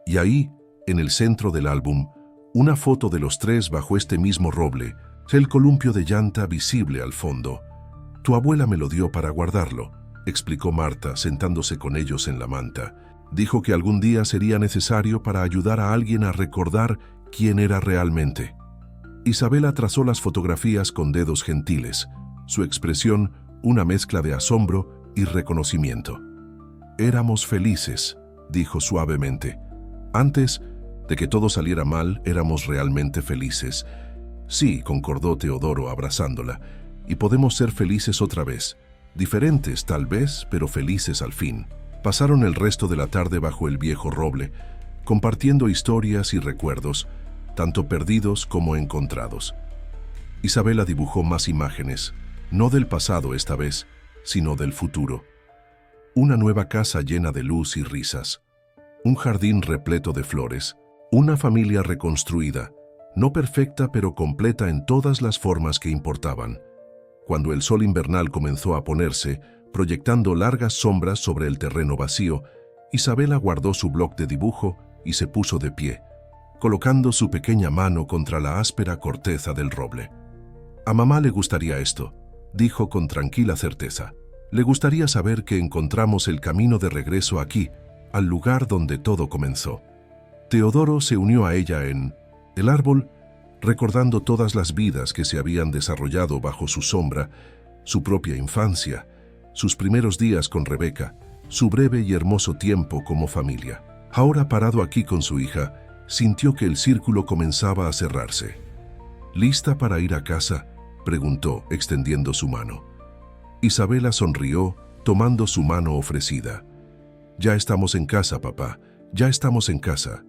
Y ahí, en el centro del álbum, una foto de los tres bajo este mismo roble, el columpio de llanta visible al fondo. «Tu abuela me lo dio para guardarlo», explicó Marta, sentándose con ellos en la manta. «Dijo que algún día sería necesario para ayudar a alguien a recordar quién era realmente». Isabela trazó las fotografías con dedos gentiles, su expresión una mezcla de asombro y reconocimiento. «Éramos felices», dijo suavemente. «Antes de que todo saliera mal, éramos realmente felices». «Sí», concordó Teodoro abrazándola, «y podemos ser felices otra vez. Diferentes, tal vez, pero felices al fin». Pasaron el resto de la tarde bajo el viejo roble, compartiendo historias y recuerdos, tanto perdidos como encontrados. Isabela dibujó más imágenes, no del pasado esta vez, sino del futuro. Una nueva casa llena de luz y risas, un jardín repleto de flores, una familia reconstruida, no perfecta pero completa en todas las formas que importaban. Cuando el sol invernal comenzó a ponerse, proyectando largas sombras sobre el terreno vacío, Isabela guardó su bloc de dibujo y se puso de pie, colocando su pequeña mano contra la áspera corteza del roble. «A mamá le gustaría esto», dijo con tranquila certeza. «Le gustaría saber que encontramos el camino de regreso aquí, al lugar donde todo comenzó». Teodoro se unió a ella en el árbol, recordando todas las vidas que se habían desarrollado bajo su sombra, su propia infancia, sus primeros días con Rebeca, su breve y hermoso tiempo como familia. Ahora, parado aquí con su hija, sintió que el círculo comenzaba a cerrarse. «¿Lista para ir a casa?», preguntó, extendiendo su mano. Isabela sonrió, tomando su mano ofrecida. «Ya estamos en casa, papá, ya estamos en casa».